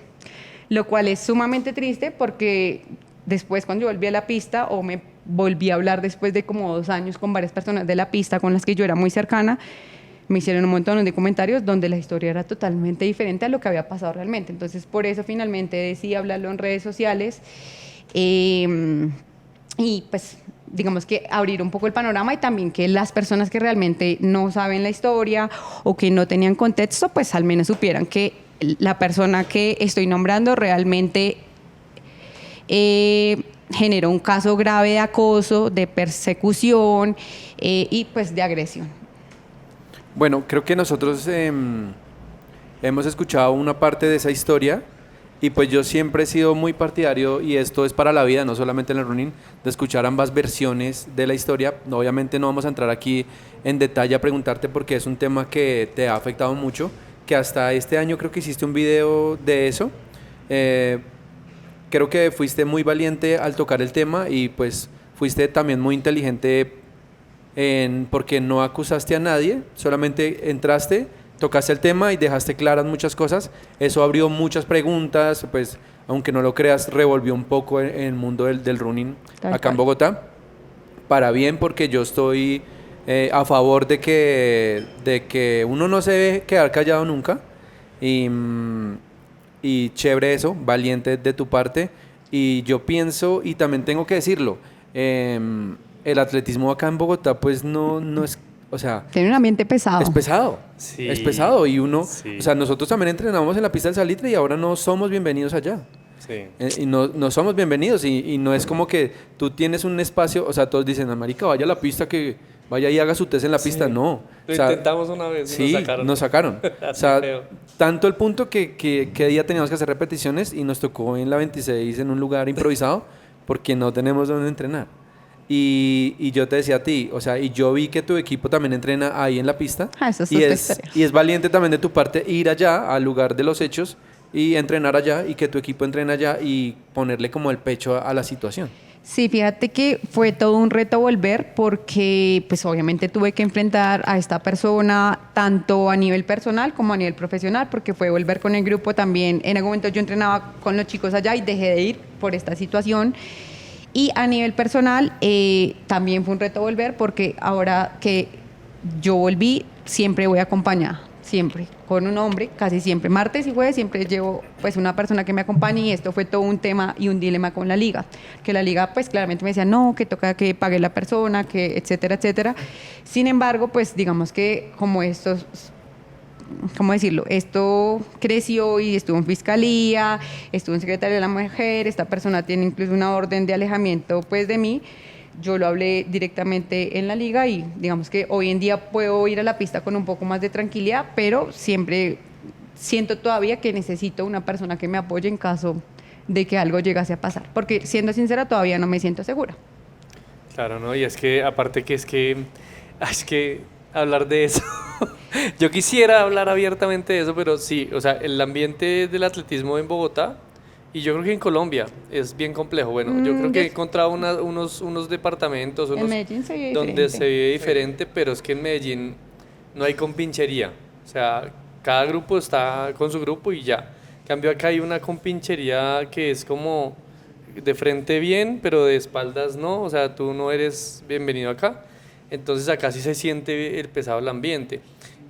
Lo cual es sumamente triste, porque después cuando yo volví a la pista, o me volví a hablar después de como 2 años con varias personas de la pista con las que yo era muy cercana, me hicieron un montón de comentarios donde la historia era totalmente diferente a lo que había pasado realmente. Entonces por eso finalmente decidí hablarlo en redes sociales, y pues digamos que abrir un poco el panorama, y también que las personas que realmente no saben la historia o que no tenían contexto, pues al menos supieran que la persona que estoy nombrando realmente generó un caso grave de acoso, de persecución y pues de agresión. Bueno, creo que nosotros hemos escuchado una parte de esa historia, y pues yo siempre he sido muy partidario, y esto es para la vida, no solamente en el running, de escuchar ambas versiones de la historia. Obviamente no vamos a entrar aquí en detalle a preguntarte, porque es un tema que te ha afectado mucho, que hasta este año creo que hiciste un video de eso. Creo que fuiste muy valiente al tocar el tema, y pues fuiste también muy inteligente porque no acusaste a nadie, solamente entraste, tocaste el tema y dejaste claras muchas cosas. Eso abrió muchas preguntas, pues aunque no lo creas, revolvió un poco en el mundo del running acá en Bogotá, para bien, porque yo estoy a favor de que uno no se debe quedar callado nunca, y chévere eso, valiente de tu parte. Y yo pienso, y también tengo que decirlo, el atletismo acá en Bogotá pues no es, o sea, Tiene un ambiente pesado. es pesado, Sí, es pesado, y uno, sí. o sea, nosotros también entrenamos en la pista del Salitre y ahora no somos bienvenidos allá. Sí. Y no somos bienvenidos, y no es como que tú tienes un espacio, o sea, todos dicen, marica, vaya a la pista, que vaya y haga su test en la pista. No. Lo O sea, intentamos una vez y sí, nos sacaron. O Así sea, feo. tanto el punto que día teníamos que hacer repeticiones, y nos tocó en la 26 en un lugar improvisado, porque no tenemos dónde entrenar. y yo te decía a ti, o sea, y yo vi que tu equipo también entrena ahí en la pista. Eso es y otra es, historia. y es valiente también de tu parte ir allá, al lugar de los hechos, y entrenar allá, y que tu equipo entrene allá y ponerle como el pecho a la situación. Sí, fíjate que fue todo un reto volver porque pues obviamente tuve que enfrentar a esta persona tanto a nivel personal como a nivel profesional, porque fue volver con el grupo también. En algún momento yo entrenaba con los chicos allá y dejé de ir por esta situación. Y a nivel personal también fue un reto volver porque ahora que yo volví siempre voy acompañada, siempre, con un hombre, casi siempre. Martes y jueves siempre llevo pues una persona que me acompañe y esto fue todo un tema y un dilema con la liga. Que la liga pues claramente me decía, no, que toca que pague la persona, que etcétera, etcétera. Sin embargo, pues digamos que como estos... ¿Cómo decirlo? Esto creció y estuvo en fiscalía, estuvo en Secretaría de la Mujer, esta persona tiene incluso una orden de alejamiento pues de mí. Yo lo hablé directamente en la liga y digamos que hoy en día puedo ir a la pista con un poco más de tranquilidad, pero siempre siento todavía que necesito una persona que me apoye en caso de que algo llegase a pasar, porque siendo sincera todavía no me siento segura. Claro, ¿no? Y es que aparte que es que hablar de eso, yo quisiera hablar abiertamente de eso, pero sí, o sea, el ambiente del atletismo en Bogotá, y yo creo que en Colombia es bien complejo. Bueno, yo creo que he encontrado unos departamentos En Medellín se vive donde diferente. se vive diferente, pero es que en Medellín no hay compinchería. O sea, cada grupo está con su grupo y ya. En cambio acá hay una compinchería que es como de frente bien, pero de espaldas no. O sea, tú no eres bienvenido acá. Entonces acá sí se siente el pesado el ambiente.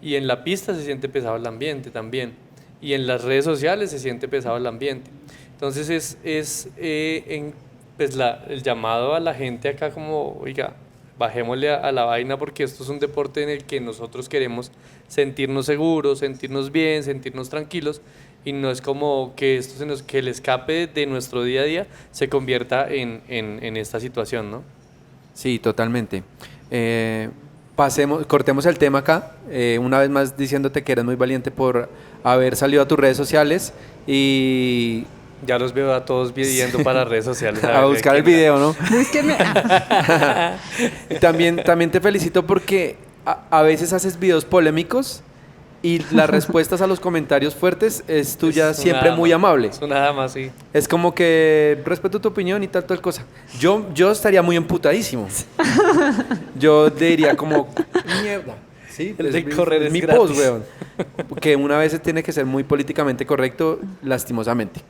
Y en la pista se siente pesado el ambiente también. Y en las redes sociales se siente pesado el ambiente. Entonces pues el llamado a la gente acá como, oiga, bajémosle a la vaina porque esto es un deporte en el que nosotros queremos sentirnos seguros, sentirnos bien, sentirnos tranquilos y no es como que que el escape de nuestro día a día se convierta en esta situación, ¿no? Sí, totalmente. Cortemos el tema acá, una vez más diciéndote que eres muy valiente por haber salido a tus redes sociales y Ya los veo a todos pidiendo para las redes sociales. a ver buscar el quién- video, ¿no? Búsquenme. Y también te felicito porque a veces haces videos polémicos y las respuestas a los comentarios fuertes es tuya Es una siempre dama, muy amable. Es una dama, sí. Es como que respeto tu opinión y tal cosa. Yo estaría muy emputadísimo. Yo diría como, mierda. Sí, El de es correr es mi gratis. post, weón. Que una vez tiene que ser muy políticamente correcto, lastimosamente.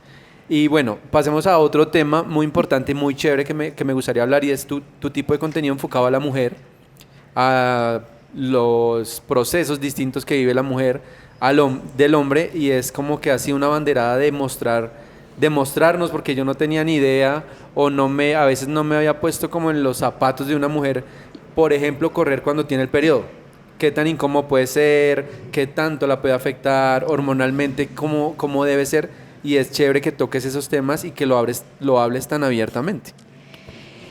Y bueno, pasemos a otro tema muy importante y muy chévere que me gustaría hablar y es tu tipo de contenido enfocado a la mujer, a los procesos distintos que vive la mujer del hombre y es como que ha sido una banderada de mostrarnos porque yo no tenía ni idea o a veces no me había puesto como en los zapatos de una mujer, por ejemplo, correr cuando tiene el periodo. Qué tan incómodo puede ser, qué tanto la puede afectar hormonalmente, cómo debe ser. Y es chévere que toques esos temas y que lo hables tan abiertamente.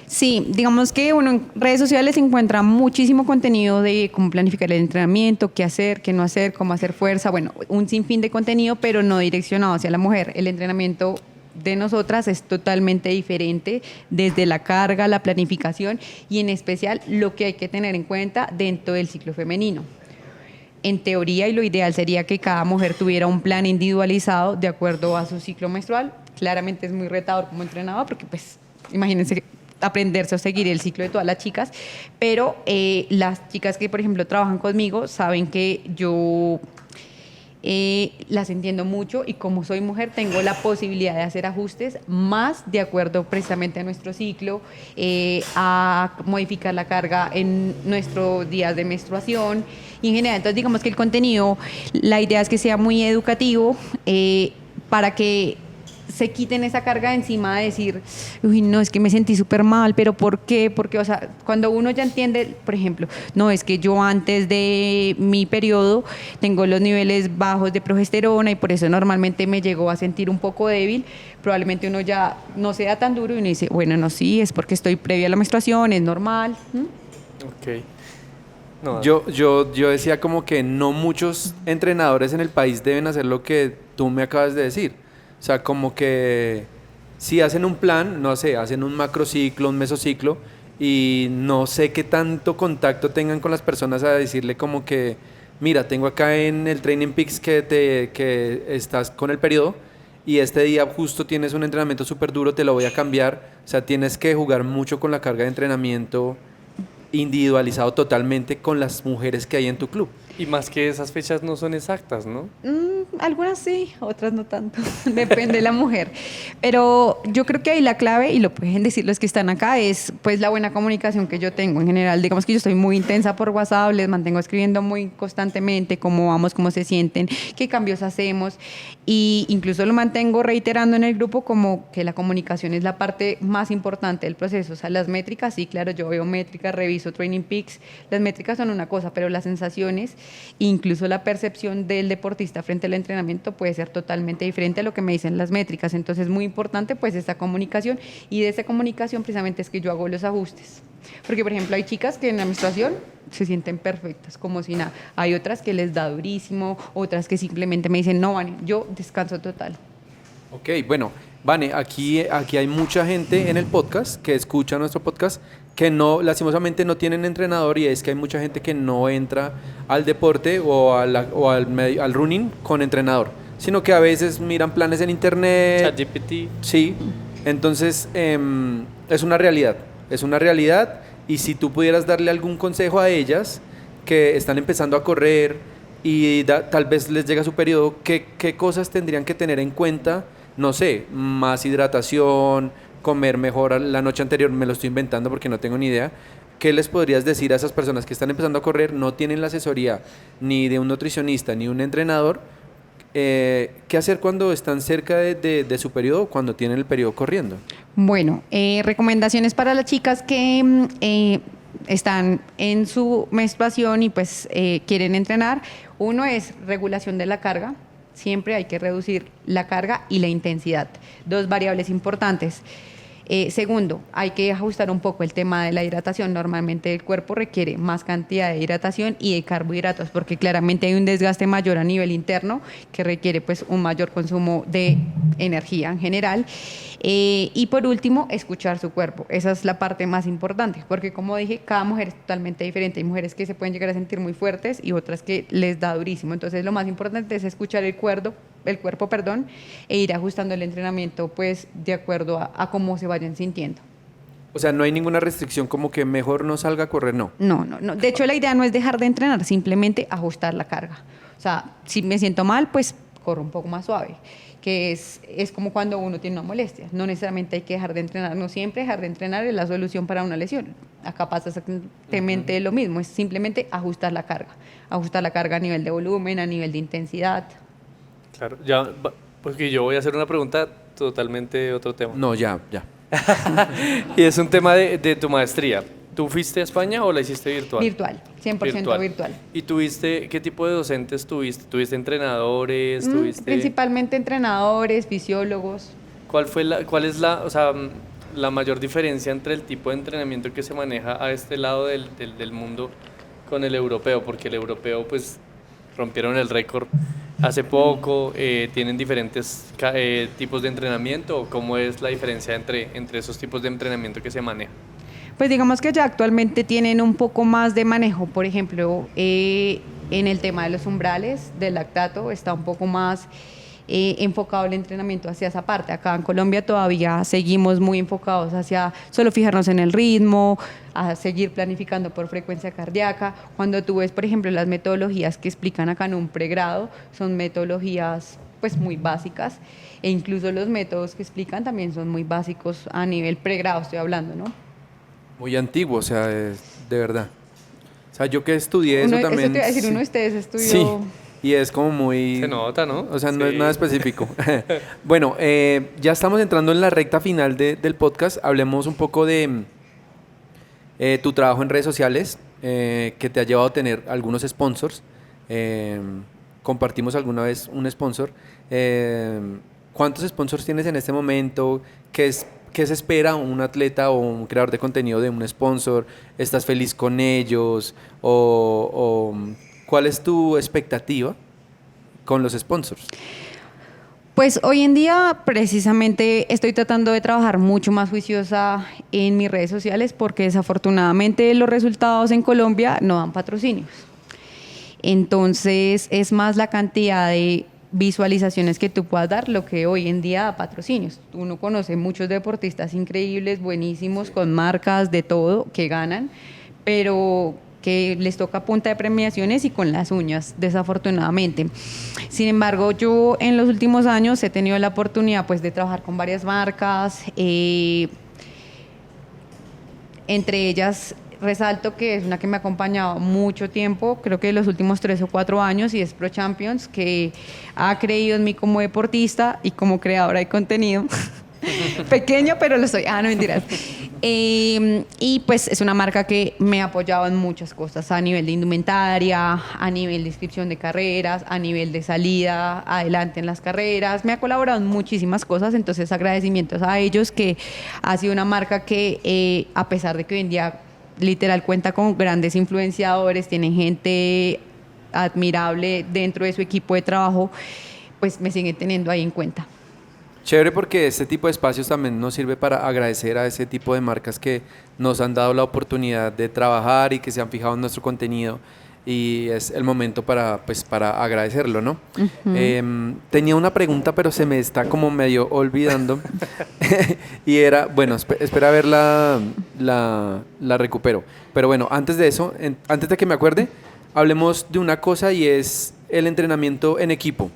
Sí, digamos que uno en redes sociales encuentra muchísimo contenido de cómo planificar el entrenamiento, qué hacer, qué no hacer, cómo hacer fuerza, bueno, un sinfín de contenido, pero no direccionado hacia la mujer. El entrenamiento de nosotras es totalmente diferente desde la carga, la planificación y en especial lo que hay que tener en cuenta dentro del ciclo femenino. En teoría y lo ideal sería que cada mujer tuviera un plan individualizado de acuerdo a su ciclo menstrual. Claramente es muy retador como entrenador porque pues imagínense aprenderse o seguir el ciclo de todas las chicas, pero las chicas que por ejemplo trabajan conmigo saben que yo las entiendo mucho y como soy mujer tengo la posibilidad de hacer ajustes más de acuerdo precisamente a nuestro ciclo, a modificar la carga en nuestros días de menstruación y en general. Entonces digamos que el contenido, la idea es que sea muy educativo para que se quiten esa carga de encima de decir, uy, no, es que me sentí súper mal, pero ¿por qué? Porque, o sea, cuando uno ya entiende, por ejemplo, no, es que yo antes de mi periodo tengo los niveles bajos de progesterona y por eso normalmente me llego a sentir un poco débil, probablemente uno ya no sea tan duro y uno dice, bueno, no, sí, es porque estoy previa a la menstruación, es normal. Ok. No, Yo decía como que no muchos entrenadores en el país deben hacer lo que tú me acabas de decir. O sea, como que si hacen un plan, no sé, hacen un macrociclo, un mesociclo y no sé qué tanto contacto tengan con las personas a decirle como que, mira, tengo acá en el Training Peaks que estás con el periodo y este día justo tienes un entrenamiento súper duro, te lo voy a cambiar. O sea, tienes que jugar mucho con la carga de entrenamiento individualizado totalmente con las mujeres que hay en tu club. Y más que esas fechas no son exactas, ¿no? Algunas sí, otras no tanto, depende de la mujer. Pero yo creo que ahí la clave, y lo pueden decir los que están acá, es pues la buena comunicación que yo tengo en general. Digamos que yo estoy muy intensa por WhatsApp, les mantengo escribiendo muy constantemente cómo vamos, cómo se sienten, qué cambios hacemos, y incluso lo mantengo reiterando en el grupo como que la comunicación es la parte más importante del proceso. O sea, las métricas, sí, claro, yo veo métricas, reviso Training Peaks, las métricas son una cosa, pero las sensaciones, incluso la percepción del deportista frente al entrenamiento puede ser totalmente diferente a lo que me dicen las métricas. Entonces es muy importante pues esta comunicación, y de esa comunicación precisamente es que yo hago los ajustes. Porque por ejemplo hay chicas que en la menstruación se sienten perfectas, como si nada. Hay otras que les da durísimo, otras que simplemente me dicen, no, Vane, yo descanso total. Ok, bueno, Vane, aquí hay mucha gente en el podcast que escucha nuestro podcast que no, lastimosamente no tienen entrenador, y es que hay mucha gente que no entra al deporte o al running con entrenador, sino que a veces miran planes en internet. ChatGPT. Sí, entonces es una realidad, y si tú pudieras darle algún consejo a ellas que están empezando a correr y tal vez les llega su periodo, ¿qué cosas tendrían que tener en cuenta? No sé, más hidratación, comer mejor la noche anterior, me lo estoy inventando porque no tengo ni idea. ¿Qué les podrías decir a esas personas que están empezando a correr, no tienen la asesoría ni de un nutricionista ni un entrenador? ¿Qué hacer cuando están cerca de su periodo, cuando tienen el periodo corriendo? Bueno, recomendaciones para las chicas que están en su menstruación y pues quieren entrenar. Uno es regulación de la carga. Siempre hay que reducir la carga y la intensidad. Dos variables importantes. Segundo, hay que ajustar un poco el tema de la hidratación. Normalmente el cuerpo requiere más cantidad de hidratación y de carbohidratos, porque claramente hay un desgaste mayor a nivel interno que requiere pues un mayor consumo de energía en general. Y por último, escuchar su cuerpo. Esa es la parte más importante, porque como dije, cada mujer es totalmente diferente. Hay mujeres que se pueden llegar a sentir muy fuertes y otras que les da durísimo. Entonces lo más importante es escuchar el cuerpo, e ir ajustando el entrenamiento pues de acuerdo a cómo se vayan sintiendo. O sea, no hay ninguna restricción como que mejor no salga a correr, no. No. De hecho, la idea no es dejar de entrenar, simplemente ajustar la carga. O sea, si me siento mal, pues corro un poco más suave, que es como cuando uno tiene una molestia. No necesariamente hay que dejar de entrenar, no siempre dejar de entrenar es la solución para una lesión. Acá pasa exactamente lo mismo, es simplemente ajustar la carga a nivel de volumen, a nivel de intensidad. Claro, ya, porque yo voy a hacer una pregunta totalmente de otro tema. No, ya. Y es un tema de tu maestría. ¿Tú fuiste a España o la hiciste virtual? Virtual, 100% virtual. ¿Y tuviste, qué tipo de docentes tuviste? ¿Tuviste entrenadores? Principalmente entrenadores, fisiólogos. ¿Cuál es la mayor diferencia entre el tipo de entrenamiento que se maneja a este lado del mundo con el europeo? Porque el europeo, pues, rompieron el récord hace poco, tienen diferentes tipos de entrenamiento. ¿Cómo es la diferencia entre esos tipos de entrenamiento que se maneja? Pues digamos que ya actualmente tienen un poco más de manejo. Por ejemplo, en el tema de los umbrales del lactato está un poco más enfocado el entrenamiento hacia esa parte. Acá en Colombia todavía seguimos muy enfocados hacia solo fijarnos en el ritmo, a seguir planificando por frecuencia cardíaca. Cuando tú ves, por ejemplo, las metodologías que explican acá en un pregrado, son metodologías pues muy básicas, e incluso los métodos que explican también son muy básicos a nivel pregrado, estoy hablando, ¿no? Muy antiguo, o sea, de verdad. O sea, yo que estudié eso también. Eso te iba a decir, uno de ustedes estudió. Sí, y es como muy. Se nota, ¿no? O sea, no Sí. es nada específico. Bueno, ya estamos entrando en la recta final del podcast. Hablemos un poco de tu trabajo en redes sociales, que te ha llevado a tener algunos sponsors. Compartimos alguna vez un sponsor. ¿Cuántos sponsors tienes en este momento? ¿Qué se espera un atleta o un creador de contenido de un sponsor? ¿Estás feliz con ellos? ¿O cuál es tu expectativa con los sponsors? Pues hoy en día precisamente estoy tratando de trabajar mucho más juiciosa en mis redes sociales porque desafortunadamente los resultados en Colombia no dan patrocinios. Entonces es más la cantidad de visualizaciones que tú puedas dar lo que hoy en día da patrocinios. Uno conoce muchos deportistas increíbles, buenísimos, con marcas de todo, que ganan, pero que les toca punta de premiaciones y con las uñas, desafortunadamente. Sin embargo, yo en los últimos años he tenido la oportunidad pues, de trabajar con varias marcas, entre ellas resalto que es una que me ha acompañado mucho tiempo, creo que los últimos 3 o 4 años, y es Pro Champions, que ha creído en mí como deportista y como creadora de contenido. Pequeño, pero lo soy. No, mentiras. Y pues es una marca que me ha apoyado en muchas cosas, a nivel de indumentaria, a nivel de inscripción de carreras, a nivel de salida adelante en las carreras. Me ha colaborado en muchísimas cosas, entonces agradecimientos a ellos, que ha sido una marca que a pesar de que hoy en día literal cuenta con grandes influenciadores, tienen gente admirable dentro de su equipo de trabajo, pues me siguen teniendo ahí en cuenta. Chévere, porque este tipo de espacios también nos sirve para agradecer a ese tipo de marcas que nos han dado la oportunidad de trabajar y que se han fijado en nuestro contenido, y es el momento para agradecerlo, ¿no? Tenía una pregunta, pero se me está como medio olvidando. Y era, bueno, espera a ver la recupero. Pero bueno, antes de eso, antes de que me acuerde, hablemos de una cosa, y es el entrenamiento en equipo.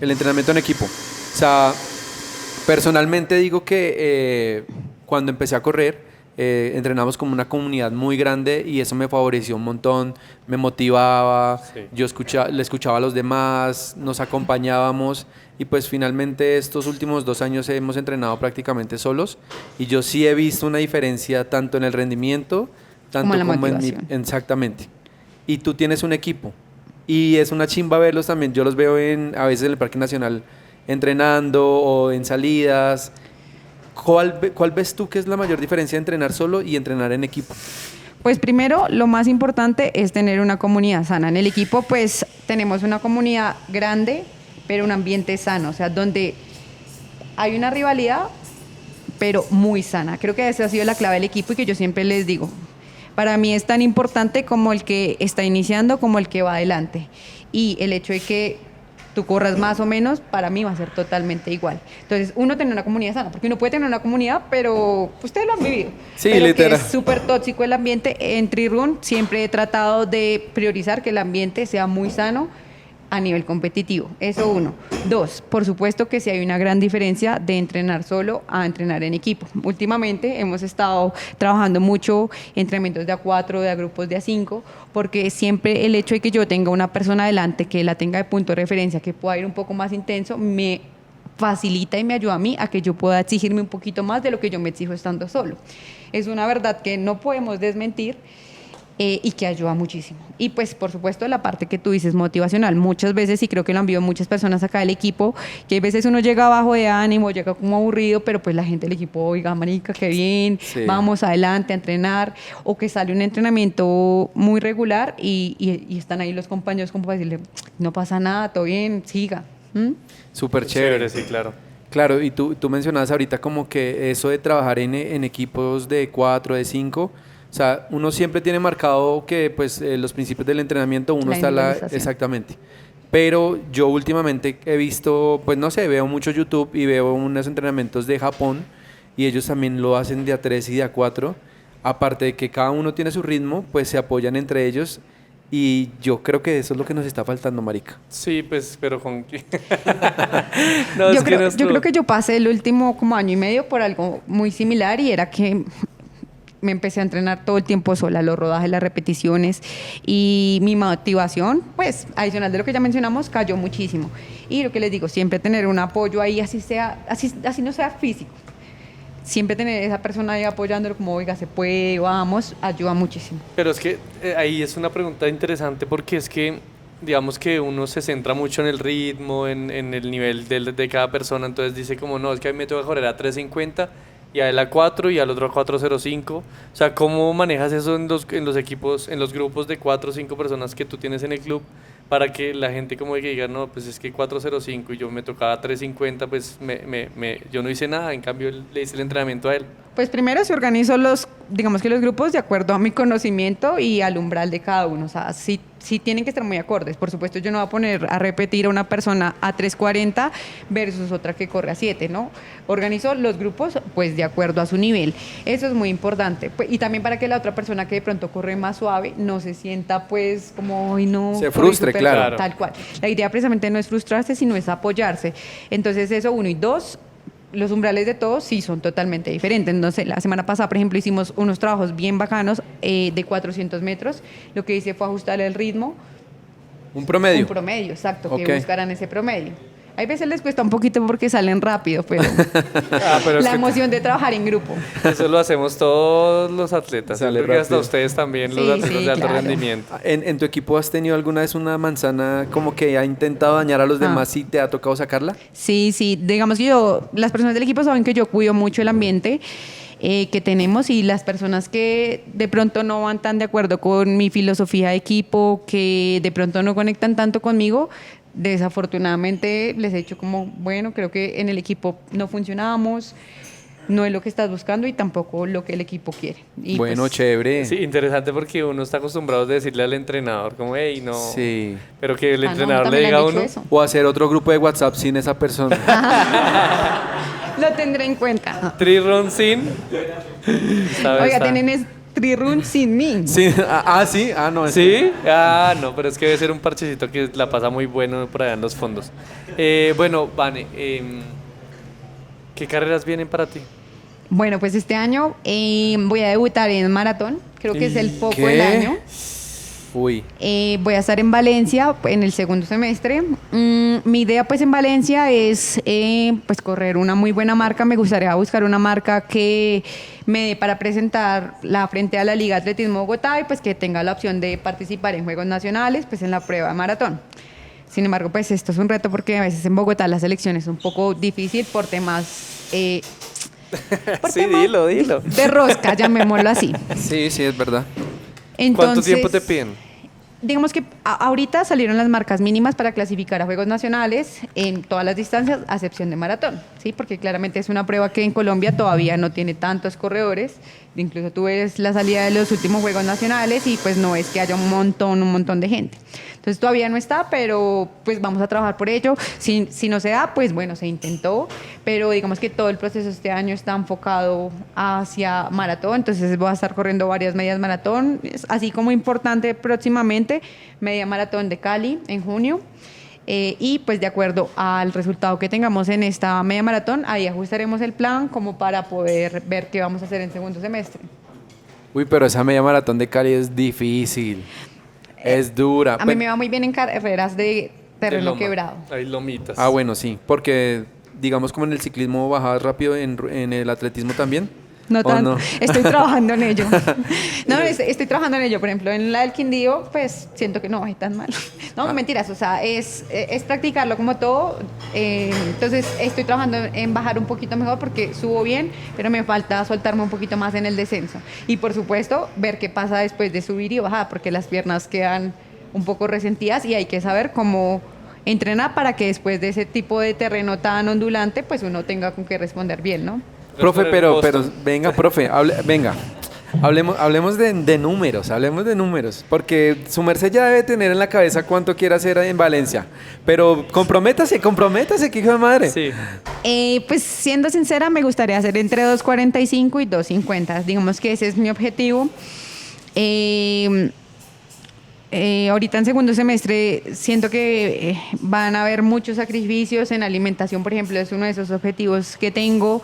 El entrenamiento en equipo. O sea, personalmente digo que cuando empecé a correr, entrenamos como una comunidad muy grande, y eso me favoreció un montón, me motivaba, sí. Yo le escuchaba a los demás, nos acompañábamos, y pues finalmente estos últimos 2 años hemos entrenado prácticamente solos, y yo sí he visto una diferencia tanto en el rendimiento, tanto como en mi... Exactamente. Y tú tienes un equipo, y es una chimba verlos también. Yo los veo a veces en el Parque Nacional entrenando o en salidas. ¿Cuál ves tú que es la mayor diferencia de entrenar solo y entrenar en equipo? Pues primero, lo más importante es tener una comunidad sana. En el equipo, pues, tenemos una comunidad grande, pero un ambiente sano, o sea, donde hay una rivalidad, pero muy sana. Creo que esa ha sido la clave del equipo, y que yo siempre les digo, para mí es tan importante como el que está iniciando, como el que va adelante. Y el hecho de que tú corras más o menos, para mí va a ser totalmente igual. Entonces, uno tiene una comunidad sana, porque uno puede tener una comunidad, pero ustedes lo han vivido. Sí, pero literal. Que es súper tóxico el ambiente. En Tri-Run siempre he tratado de priorizar que el ambiente sea muy sano a nivel competitivo. Eso 1. 2, por supuesto que sí hay una gran diferencia de entrenar solo a entrenar en equipo. Últimamente hemos estado trabajando mucho entrenamientos de A4, de grupos de A5, porque siempre el hecho de que yo tenga una persona adelante, que la tenga de punto de referencia, que pueda ir un poco más intenso, me facilita y me ayuda a mí a que yo pueda exigirme un poquito más de lo que yo me exijo estando solo. Es una verdad que no podemos desmentir. Y que ayuda muchísimo. Y pues, por supuesto, la parte que tú dices, motivacional, muchas veces, y creo que lo han visto muchas personas acá del equipo, que hay veces uno llega bajo de ánimo, llega como aburrido, pero pues la gente del equipo, oiga, marica, qué bien, sí, vamos adelante a entrenar, o que sale un entrenamiento muy regular y están ahí los compañeros como para decirle, no pasa nada, todo bien, siga. Súper chévere. Sí, claro. Claro, y tú mencionabas ahorita como que eso de trabajar en equipos de 4, de 5... O sea, uno siempre tiene marcado que pues los principios del entrenamiento uno está exactamente. Pero yo últimamente he visto, pues no sé, veo mucho YouTube y veo unos entrenamientos de Japón, y ellos también lo hacen de A3 y de A4. Aparte de que cada uno tiene su ritmo, pues se apoyan entre ellos, y yo creo que eso es lo que nos está faltando, marica. Sí, pues, pero con qué. No, yo creo que yo pasé el último como año y medio por algo muy similar, y era que me empecé a entrenar todo el tiempo sola, los rodajes, las repeticiones, y mi motivación, pues, adicional de lo que ya mencionamos, cayó muchísimo. Y lo que les digo, siempre tener un apoyo ahí, así no sea físico, siempre tener esa persona ahí apoyándolo, como, oiga, se puede, vamos, ayuda muchísimo. Pero es que ahí es una pregunta interesante, porque es que, digamos que uno se centra mucho en el ritmo, en el nivel de cada persona, entonces dice como, no, es que a mí me toca correr a 350, y a él a 4 y al otro a 4.05. O sea, ¿cómo manejas eso en los equipos, en los grupos de 4 o 5 personas que tú tienes en el club para que la gente como que diga, no, pues es que 4:05 y yo me tocaba 3:50, pues yo no hice nada, en cambio le hice el entrenamiento a él. Pues primero se organizó digamos que los grupos de acuerdo a mi conocimiento y al umbral de cada uno. O sea, sí tienen que estar muy acordes. Por supuesto, yo no voy a poner a repetir a una persona a 3:40 versus otra que corre a 7, ¿no? Organizo los grupos pues de acuerdo a su nivel. Eso es muy importante. Pues, y también para que la otra persona que de pronto corre más suave no se sienta pues como, hoy no... Se corrí frustre, súper claro. bien", tal cual. La idea precisamente no es frustrarse, sino es apoyarse. Entonces eso, uno. Y dos, los umbrales de todos sí son totalmente diferentes. Entonces, la semana pasada, por ejemplo, hicimos unos trabajos bien bacanos de 400 metros. Lo que hice fue ajustar el ritmo. Un promedio. Un promedio, exacto, Ok. que buscaran ese promedio. Hay veces les cuesta un poquito porque salen rápido, pero Pero es la que emoción de trabajar en grupo. eso lo hacemos todos los atletas, Sale porque hasta rápido. ustedes también, los Sí, atletas sí, de alto claro. rendimiento. ¿En tu equipo has tenido alguna vez una manzana como que ha intentado dañar a los demás y te ha tocado sacarla? Sí, digamos que las personas del equipo saben que yo cuido mucho el ambiente que tenemos, y las personas que de pronto no van tan de acuerdo con mi filosofía de equipo, que de pronto no conectan tanto conmigo, desafortunadamente les he dicho como, bueno, creo que en el equipo no funcionamos, no es lo que estás buscando y tampoco lo que el equipo quiere. Y Bueno, pues, chévere. Sí, interesante porque uno está acostumbrado a decirle al entrenador como, hey, no. Sí. Pero que el no, entrenador le también diga han a dicho uno. eso. O hacer otro grupo de WhatsApp sin esa persona. Lo tendré en cuenta. Trirón sin. ¿Sabes? Oiga, tienen Trirun sin mí. Sí. Sí. No. ¿Sí? No, pero es que debe ser un parchecito que la pasa muy bueno por allá en los fondos. Bueno, Vane, ¿qué carreras vienen para ti? Bueno, pues este año voy a debutar en maratón, creo que es el foco ¿Qué? del año. Uy. Voy a estar en Valencia en el segundo semestre. Mi idea pues en Valencia es pues correr una muy buena marca. Me gustaría buscar una marca que me dé para presentarla frente a la Liga Atletismo Bogotá y pues que tenga la opción de participar en Juegos Nacionales pues en la prueba de maratón. Sin embargo, pues esto es un reto porque a veces en Bogotá la selección es un poco difícil por temas... por Sí, temas dilo. de rosca, llamémoslo así. Sí, es verdad. ¿Cuánto Entonces, tiempo te piden? digamos que ahorita salieron las marcas mínimas para clasificar a Juegos Nacionales en todas las distancias, a excepción de maratón, ¿sí? Porque claramente es una prueba que en Colombia todavía no tiene tantos corredores. Incluso tú ves la salida de los últimos Juegos Nacionales y pues no es que haya un montón de gente. Entonces todavía no está, pero pues vamos a trabajar por ello. Si no se da, pues bueno, se intentó, pero digamos que todo el proceso este año está enfocado hacia maratón, entonces voy a estar corriendo varias medias maratón, así como importante próximamente, media maratón de Cali en junio. Y pues de acuerdo al resultado que tengamos en esta media maratón, ahí ajustaremos el plan como para poder ver qué vamos a hacer en segundo semestre. Uy, pero esa media maratón de Cali es difícil. Es dura. A mí me va muy bien en carreras de terreno De loma. quebrado. Hay lomitas. Bueno, sí. Porque, digamos, como en el ciclismo bajas rápido, en el atletismo también. No ¿O tanto, no? estoy trabajando en ello. No, estoy trabajando en ello. Por ejemplo, en la del Quindío, pues siento que no bajé tan mal. No, mentiras, o sea, es practicarlo como todo. Entonces, estoy trabajando en bajar un poquito mejor porque subo bien, pero me falta soltarme un poquito más en el descenso. Y por supuesto, ver qué pasa después de subir y bajar, porque las piernas quedan un poco resentidas y hay que saber cómo entrenar para que después de ese tipo de terreno tan ondulante, pues uno tenga con qué responder bien, ¿no? Profe, por el pero Boston. venga, profe, venga. Hablemos de números, porque su merced ya debe tener en la cabeza cuánto quiere hacer en Valencia. Pero comprométase, que hijo de madre. Sí. Pues siendo sincera, me gustaría hacer entre 2:45 y 2:50. Digamos que ese es mi objetivo. Ahorita en segundo semestre siento que van a haber muchos sacrificios en alimentación, por ejemplo, es uno de esos objetivos que tengo.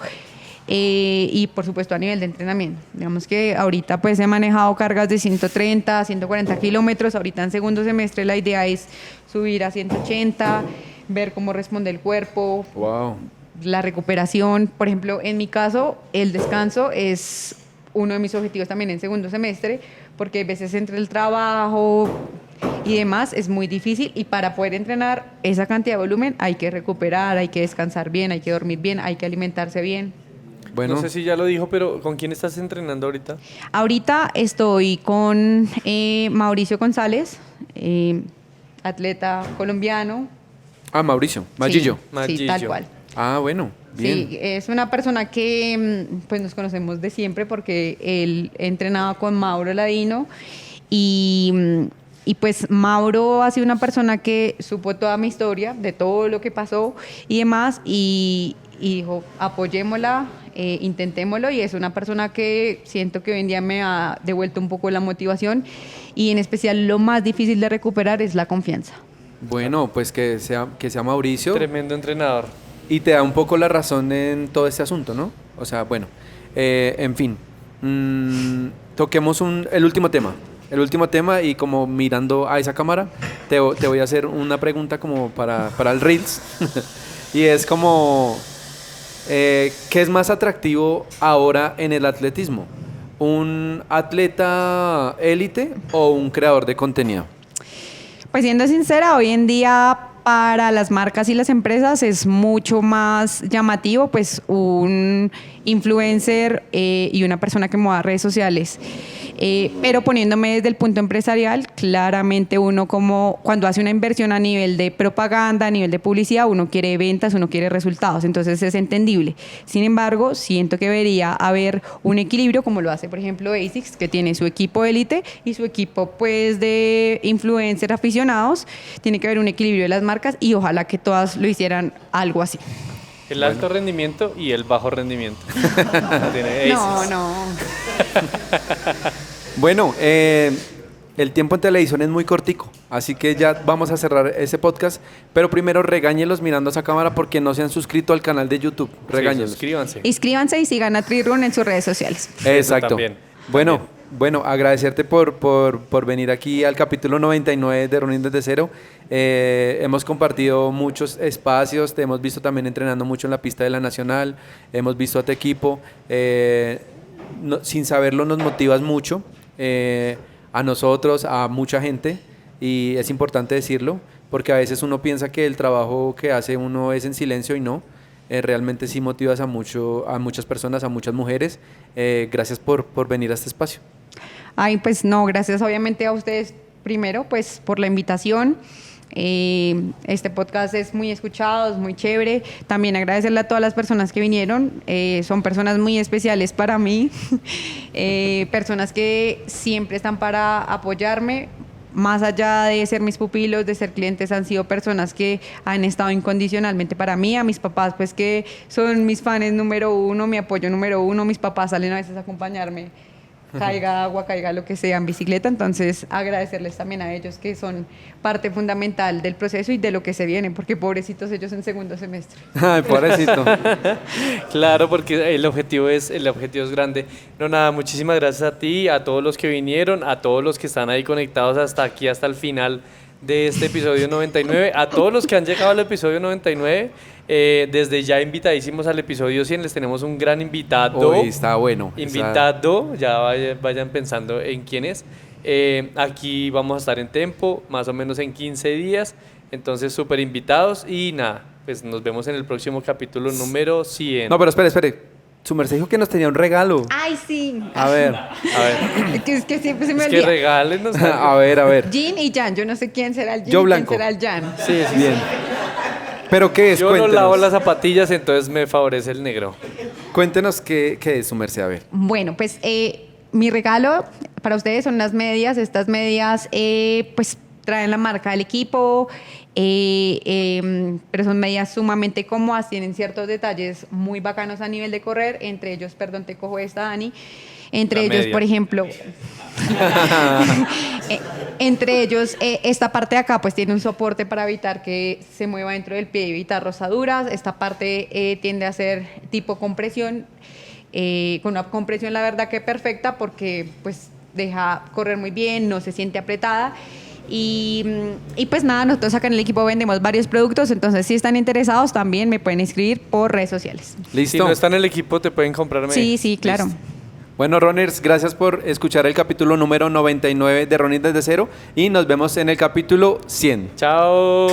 Y por supuesto a nivel de entrenamiento. Digamos que ahorita pues he manejado cargas de 130, 140 kilómetros. Ahorita en segundo semestre la idea es subir a 180, ver cómo responde el cuerpo, Wow. la recuperación. Por ejemplo, en mi caso, el descanso es uno de mis objetivos también en segundo semestre, porque a veces entre el trabajo y demás es muy difícil, y para poder entrenar esa cantidad de volumen hay que recuperar, hay que descansar bien, hay que dormir bien, hay que alimentarse bien. Bueno, No sé si ya lo dijo, pero ¿con quién estás entrenando ahorita? Ahorita estoy con Mauricio González. atleta colombiano. Ah, Mauricio, Magillo. Sí, Magillo. tal cual. Ah, bueno, bien. Sí, es una persona que pues nos conocemos de siempre porque él entrenaba con Mauro Ladino y pues Mauro ha sido una persona que supo toda mi historia, de todo lo que pasó y demás, y dijo, apoyémosla, intentémoslo, y es una persona que siento que hoy en día me ha devuelto un poco la motivación, y en especial lo más difícil de recuperar es la confianza. Bueno, pues que sea Mauricio. Tremendo entrenador. Y te da un poco la razón en todo este asunto, ¿no? O sea, bueno, en fin. Toquemos el último tema. El último tema, y como mirando a esa cámara, te voy a hacer una pregunta como para el Reels. Y es como, ¿qué es más atractivo ahora en el atletismo? ¿Un atleta élite o un creador de contenido? Pues siendo sincera, hoy en día para las marcas y las empresas es mucho más llamativo pues un influencer y una persona que mueva redes sociales. Pero poniéndome desde el punto empresarial, claramente uno como cuando hace una inversión a nivel de propaganda, a nivel de publicidad, uno quiere ventas, uno quiere resultados, entonces es entendible. Sin embargo, siento que debería haber un equilibrio como lo hace por ejemplo ASICS, que tiene su equipo élite y su equipo pues de influencers aficionados. Tiene que haber un equilibrio de las marcas y ojalá que todas lo hicieran algo así. El alto rendimiento y el bajo rendimiento. No. Bueno, el tiempo en televisión es muy cortico, así que ya vamos a cerrar ese podcast, pero primero regáñelos mirando a esa cámara porque no se han suscrito al canal de YouTube. Regáñelos. Sí, suscríbanse. Inscríbanse y sigan a Trirun en sus redes sociales. Exacto. También. Bueno, agradecerte por venir aquí al capítulo 99 de Running desde cero. Hemos compartido muchos espacios, te hemos visto también entrenando mucho en la pista de la Nacional, hemos visto a tu equipo, sin saberlo nos motivas mucho, a nosotros, a mucha gente, y es importante decirlo, porque a veces uno piensa que el trabajo que hace uno es en silencio y no. Realmente sí motivas a muchas personas, a muchas mujeres. Gracias por venir a este espacio. Ay, pues no, gracias obviamente a ustedes primero, pues por la invitación. Este podcast es muy escuchado, es muy chévere. También agradecerle a todas las personas que vinieron. Son personas muy especiales para mí, personas que siempre están para apoyarme. Más allá de ser mis pupilos, de ser clientes, han sido personas que han estado incondicionalmente para mí. A mis papás, pues que son mis fans número uno, mi apoyo número uno. Mis papás salen a veces a acompañarme, caiga agua, caiga lo que sea en bicicleta. Entonces agradecerles también a ellos que son parte fundamental del proceso y de lo que se viene, porque pobrecitos ellos en segundo semestre. Ay, pobrecito. Claro, porque el objetivo es grande. No, nada, muchísimas gracias a ti, a todos los que vinieron, a todos los que están ahí conectados hasta aquí, hasta el final de este episodio 99, a todos los que han llegado al episodio 99, desde ya invitadísimos al episodio 100, les tenemos un gran invitado. Uy, está bueno. Invitado, ya vayan pensando en quién es. Aquí vamos a estar en Tempo, más o menos en 15 días, entonces súper invitados y nada, pues nos vemos en el próximo capítulo número 100. No, pero espere. Su merced dijo que nos tenía un regalo. Ay, sí. A ver. Es que siempre se me Es que olvida. regálenos. A ver. Jean y Jan, yo no sé quién será el Jean, Yo quién blanco. será el Jan. Sí. Bien. ¿Pero qué es? Yo no Cuéntenos. lavo las zapatillas, entonces me favorece el negro. Cuéntenos qué es su merced, a ver. Bueno, pues mi regalo para ustedes son unas medias. Estas medias pues traen la marca del equipo, pero son medias sumamente cómodas, tienen ciertos detalles muy bacanos a nivel de correr, entre ellos, perdón, te cojo esta, Dani, entre La ellos, media. por ejemplo, entre ellos, esta parte de acá pues tiene un soporte para evitar que se mueva dentro del pie y evitar rozaduras. Esta parte tiende a ser tipo compresión, con una compresión la verdad que perfecta porque pues deja correr muy bien, no se siente apretada. Y pues nada, nosotros acá en el equipo vendemos varios productos, entonces si están interesados también me pueden escribir por redes sociales. ¿Listo? Si no está en el equipo, te pueden comprar medias. Sí, claro. Listo. Bueno, runners, gracias por escuchar el capítulo número 99 de Running desde cero y nos vemos en el capítulo 100. Chao.